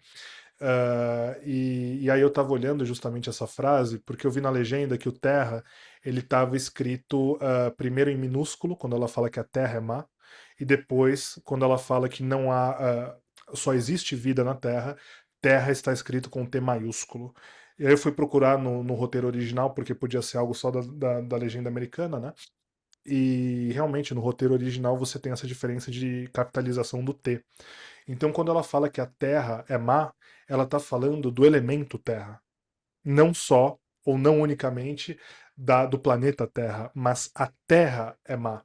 E aí eu estava olhando justamente essa frase, porque eu vi na legenda que o Terra, ele estava escrito primeiro em minúsculo, quando ela fala que a Terra é má, e depois, quando ela fala que não há, só existe vida na Terra, Terra está escrito com T maiúsculo. E aí eu fui procurar no roteiro original, porque podia ser algo só da legenda americana, né? E realmente no roteiro original você tem essa diferença de capitalização do T. Então, quando ela fala que a Terra é má, ela está falando do elemento Terra, não só ou não unicamente do planeta Terra, mas a Terra é má,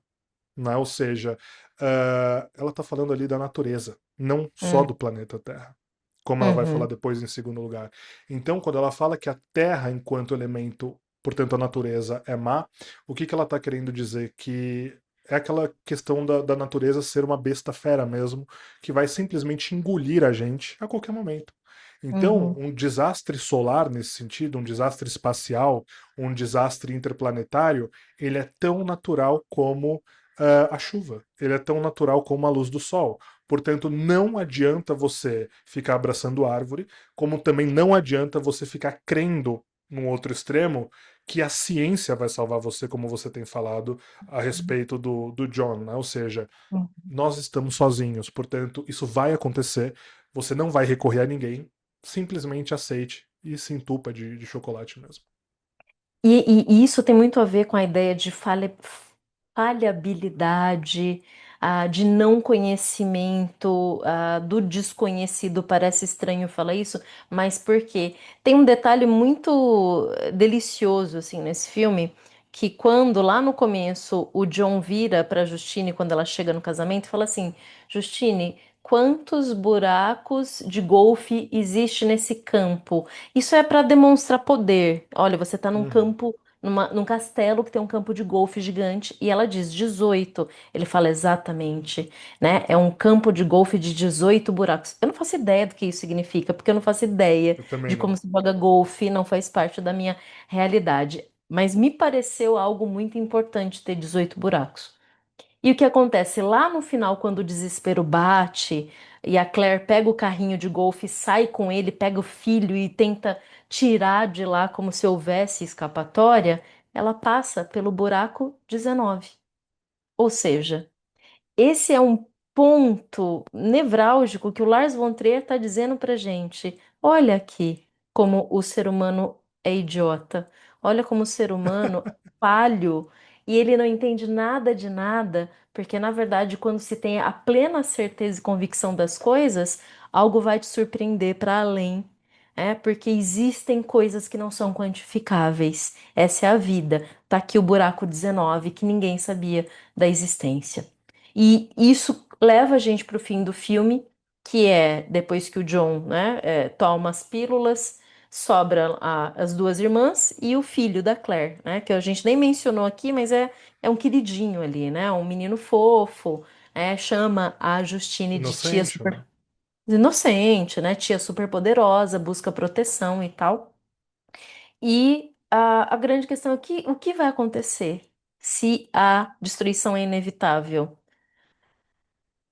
né? Ou seja, ela está falando ali da natureza, não só hum, do planeta Terra, como ela vai falar uhum, depois em segundo lugar. Então, quando ela fala que a Terra, enquanto elemento, portanto a natureza, é má, o que que ela está querendo dizer? Que é aquela questão da natureza ser uma besta fera mesmo, que vai simplesmente engolir a gente a qualquer momento. Então, uhum, um desastre solar nesse sentido, um desastre espacial, um desastre interplanetário, ele é tão natural como a chuva. Ele é tão natural como a luz do sol. Portanto, não adianta você ficar abraçando árvore, como também não adianta você ficar crendo num outro extremo que a ciência vai salvar você, como você tem falado a respeito do John, né? Ou seja, uhum. nós estamos sozinhos, portanto, isso vai acontecer, você não vai recorrer a ninguém, simplesmente aceite e se entupa de chocolate mesmo. E isso tem muito a ver com a ideia de falhabilidade, de não conhecimento, do desconhecido. Parece estranho falar isso, mas por quê? Tem um detalhe muito delicioso assim nesse filme, que quando lá no começo o John vira para Justine quando ela chega no casamento, fala assim: Justine, quantos buracos de golfe existe nesse campo? Isso é para demonstrar poder. Olha, você está num Uhum. campo, num castelo que tem um campo de golfe gigante e ela diz 18. Ele fala exatamente, né? É um campo de golfe de 18 buracos. Eu não faço ideia do que isso significa, porque eu não faço ideia Eu também de como não. se joga golfe, não faz parte da minha realidade. Mas me pareceu algo muito importante ter 18 buracos. E o que acontece lá no final, quando o desespero bate e a Claire pega o carrinho de golfe, sai com ele, pega o filho e tenta tirar de lá como se houvesse escapatória, ela passa pelo buraco 19. Ou seja, esse é um ponto nevrálgico que o Lars von Trier está dizendo para gente. Olha aqui como o ser humano é idiota. Olha como o ser humano é falho e ele não entende nada de nada, porque na verdade, quando se tem a plena certeza e convicção das coisas, algo vai te surpreender para além. Porque existem coisas que não são quantificáveis. Essa é a vida. Tá aqui o buraco 19 que ninguém sabia da existência. E isso leva a gente para o fim do filme, que é depois que o John, né, toma as pílulas, sobra as duas irmãs e o filho da Claire, né, que a gente nem mencionou aqui, mas é um queridinho ali, né, um menino fofo, chama a Justine de tia Inocente, super né? inocente, né, tia super poderosa, busca proteção e tal. E a grande questão é que, o que vai acontecer se a destruição é inevitável?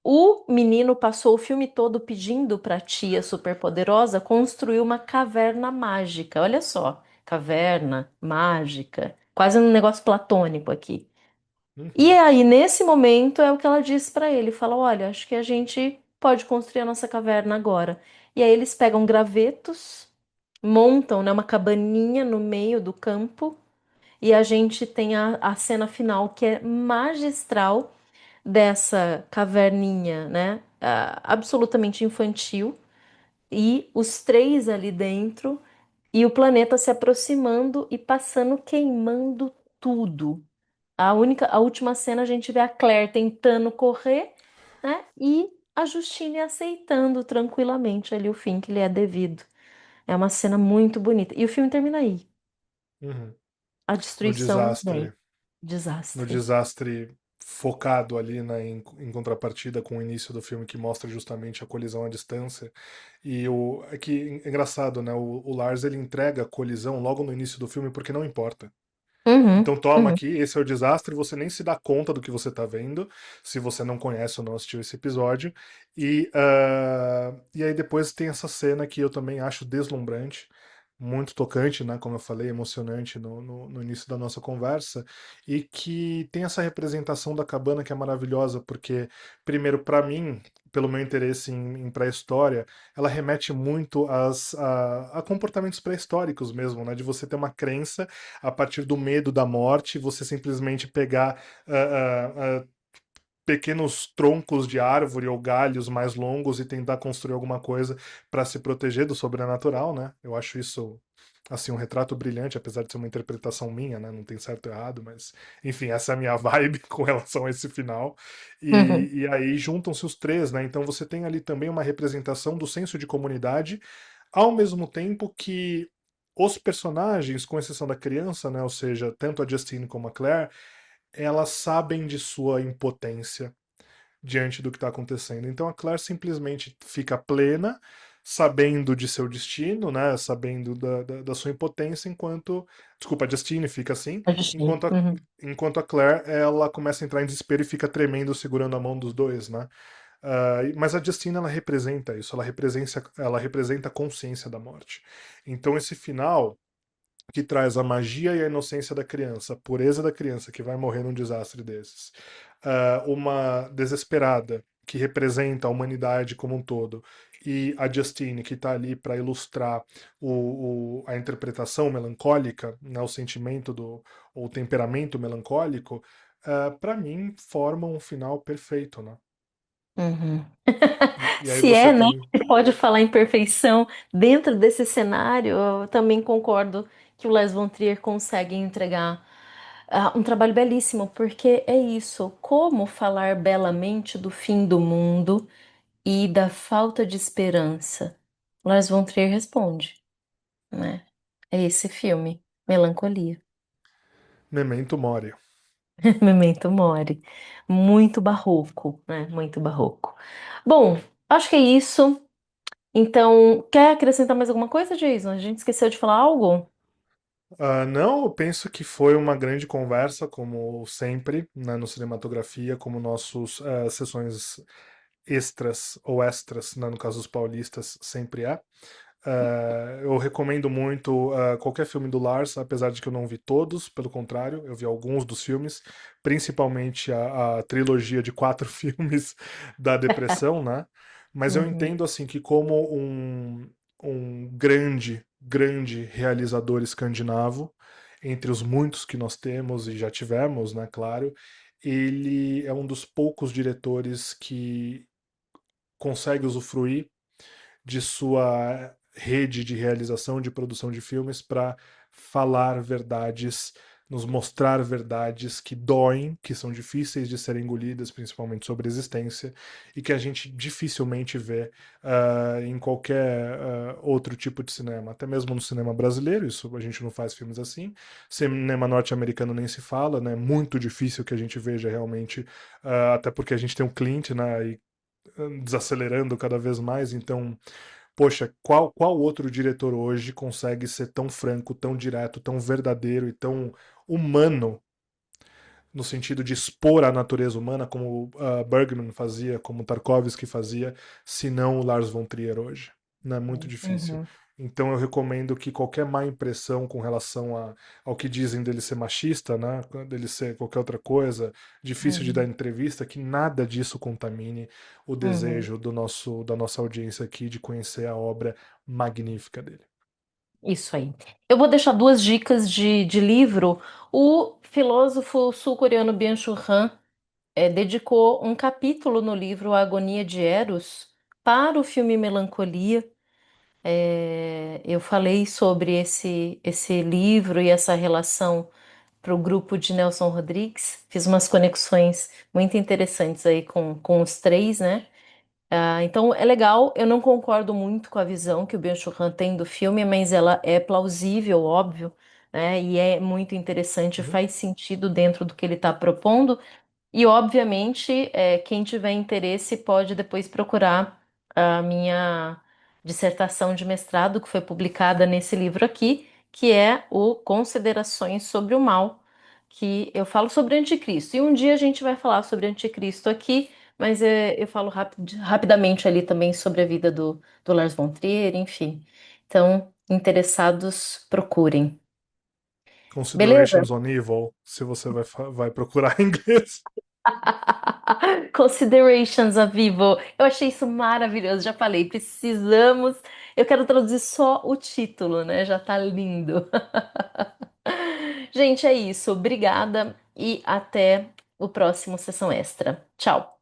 O menino passou o filme todo pedindo para a tia superpoderosa construir uma caverna mágica. Olha só, caverna mágica, quase um negócio platônico aqui. E Uhum. aí, nesse momento, é o que ela diz pra ele, fala, olha, acho que a gente pode construir a nossa caverna agora. E aí eles pegam gravetos, montam, né, uma cabaninha no meio do campo, e a gente tem a cena final que é magistral dessa caverninha, né, absolutamente infantil, e os três ali dentro, e o planeta se aproximando e passando, queimando tudo. A última cena a gente vê a Claire tentando correr, né? E a Justine aceitando tranquilamente ali o fim que lhe é devido. É uma cena muito bonita. E o filme termina aí. Uhum. A No destruição vem. desastre. No Desastre. desastre focado ali, né, em contrapartida com o início do filme que mostra justamente a colisão à distância. E é que é engraçado, né? O Lars ele entrega a colisão logo no início do filme porque não importa. Uhum, Então toma uhum, aqui, esse é o desastre, você nem se dá conta do que você está vendo, se você não conhece ou não assistiu esse episódio. E aí depois tem essa cena que eu também acho deslumbrante, muito tocante, né? Como eu falei, emocionante no início da nossa conversa, e que tem essa representação da cabana que é maravilhosa, porque, primeiro, para mim, pelo meu interesse em pré-história, ela remete muito a comportamentos pré-históricos mesmo, né? De você ter uma crença a partir do medo da morte, você simplesmente pegar pequenos troncos de árvore ou galhos mais longos e tentar construir alguma coisa para se proteger do sobrenatural, né? Eu acho isso assim um retrato brilhante, apesar de ser uma interpretação minha, né? Não tem certo ou errado, mas enfim, essa é a minha vibe com relação a esse final. uhum. E aí juntam-se os três, né? Então você tem ali também uma representação do senso de comunidade, ao mesmo tempo que os personagens, com exceção da criança, né? Ou seja, tanto a Justine como a Claire, elas sabem de sua impotência diante do que está acontecendo. Então a Claire simplesmente fica plena, sabendo de seu destino, né? Sabendo da sua impotência, enquanto. Desculpa, a Justine fica assim, A Justine. enquanto a, Uhum, enquanto a Claire ela começa a entrar em desespero e fica tremendo, segurando a mão dos dois, né? Mas a Justine ela representa isso, ela representa a consciência da morte. Então esse final que traz a magia e a inocência da criança, a pureza da criança que vai morrer num desastre desses. Uma desesperada que representa a humanidade como um todo, e a Justine que está ali para ilustrar a interpretação melancólica, né, o sentimento o temperamento melancólico, para mim formam um final perfeito, né? uhum. E aí Se você é, né? tem. Se pode falar em perfeição dentro desse cenário, eu também concordo que o Lars von Trier consegue entregar um trabalho belíssimo, porque é isso, como falar belamente do fim do mundo e da falta de esperança. Lars von Trier responde, né? É esse filme, Melancolia, Memento Mori. Memento Mori. Muito barroco, né? Muito barroco. Bom, acho que é isso. Então, quer acrescentar mais alguma coisa, Jason? A gente esqueceu de falar algo? Não, eu penso que foi uma grande conversa, como sempre, né, no Cinematografia, como nossos sessões extras ou extras, né, no caso dos paulistas, sempre é. Eu recomendo muito qualquer filme do Lars, apesar de que eu não vi todos, pelo contrário, eu vi alguns dos filmes, principalmente a trilogia de quatro filmes da Depressão, né? Mas eu Uhum, entendo assim que como um grande, grande realizador escandinavo, entre os muitos que nós temos e já tivemos, né, claro, ele é um dos poucos diretores que consegue usufruir de sua rede de realização, de produção de filmes para falar verdades, nos mostrar verdades que doem, que são difíceis de serem engolidas, principalmente sobre a existência, e que a gente dificilmente vê em qualquer outro tipo de cinema, até mesmo no cinema brasileiro, isso a gente não faz filmes assim. Cinema norte-americano nem se fala, né? Muito difícil que a gente veja realmente, até porque a gente tem um Clint, né? E desacelerando cada vez mais, então poxa, qual outro diretor hoje consegue ser tão franco, tão direto, tão verdadeiro e tão humano, no sentido de expor a natureza humana, como Bergman fazia, como Tarkovsky fazia, se não o Lars von Trier hoje? Não é muito difícil. uhum. Então eu recomendo que qualquer má impressão com relação ao que dizem dele ser machista, né, dele ser qualquer outra coisa, difícil de dar Uhum, entrevista, que nada disso contamine o uhum. desejo da nossa audiência aqui de conhecer a obra magnífica dele. Isso aí. Eu vou deixar duas dicas de livro. O filósofo sul-coreano Byung-Chul Han dedicou um capítulo no livro A Agonia de Eros para o filme Melancolia. Eu falei sobre esse livro e essa relação para o grupo de Nelson Rodrigues. Fiz umas conexões muito interessantes aí com os três, né? Então é legal. Eu não concordo muito com a visão que o Byung-Chul Han tem do filme, mas ela é plausível, óbvio, né? E é muito interessante, Uhum. faz sentido dentro do que ele está propondo. E, obviamente, quem tiver interesse pode depois procurar a minha dissertação de mestrado, que foi publicada nesse livro aqui, que é o Considerações sobre o Mal, que eu falo sobre anticristo. E um dia a gente vai falar sobre anticristo aqui, mas eu falo rapidamente ali também sobre a vida do Lars von Trier, enfim. Então, interessados, procurem. Beleza? Considerations on Evil, se você vai procurar em inglês. Considerations a Vivo. Eu achei isso maravilhoso. Já falei, precisamos. Eu quero traduzir só o título, né? Já tá lindo. Gente, é isso. Obrigada e até o próximo Sessão Extra. Tchau.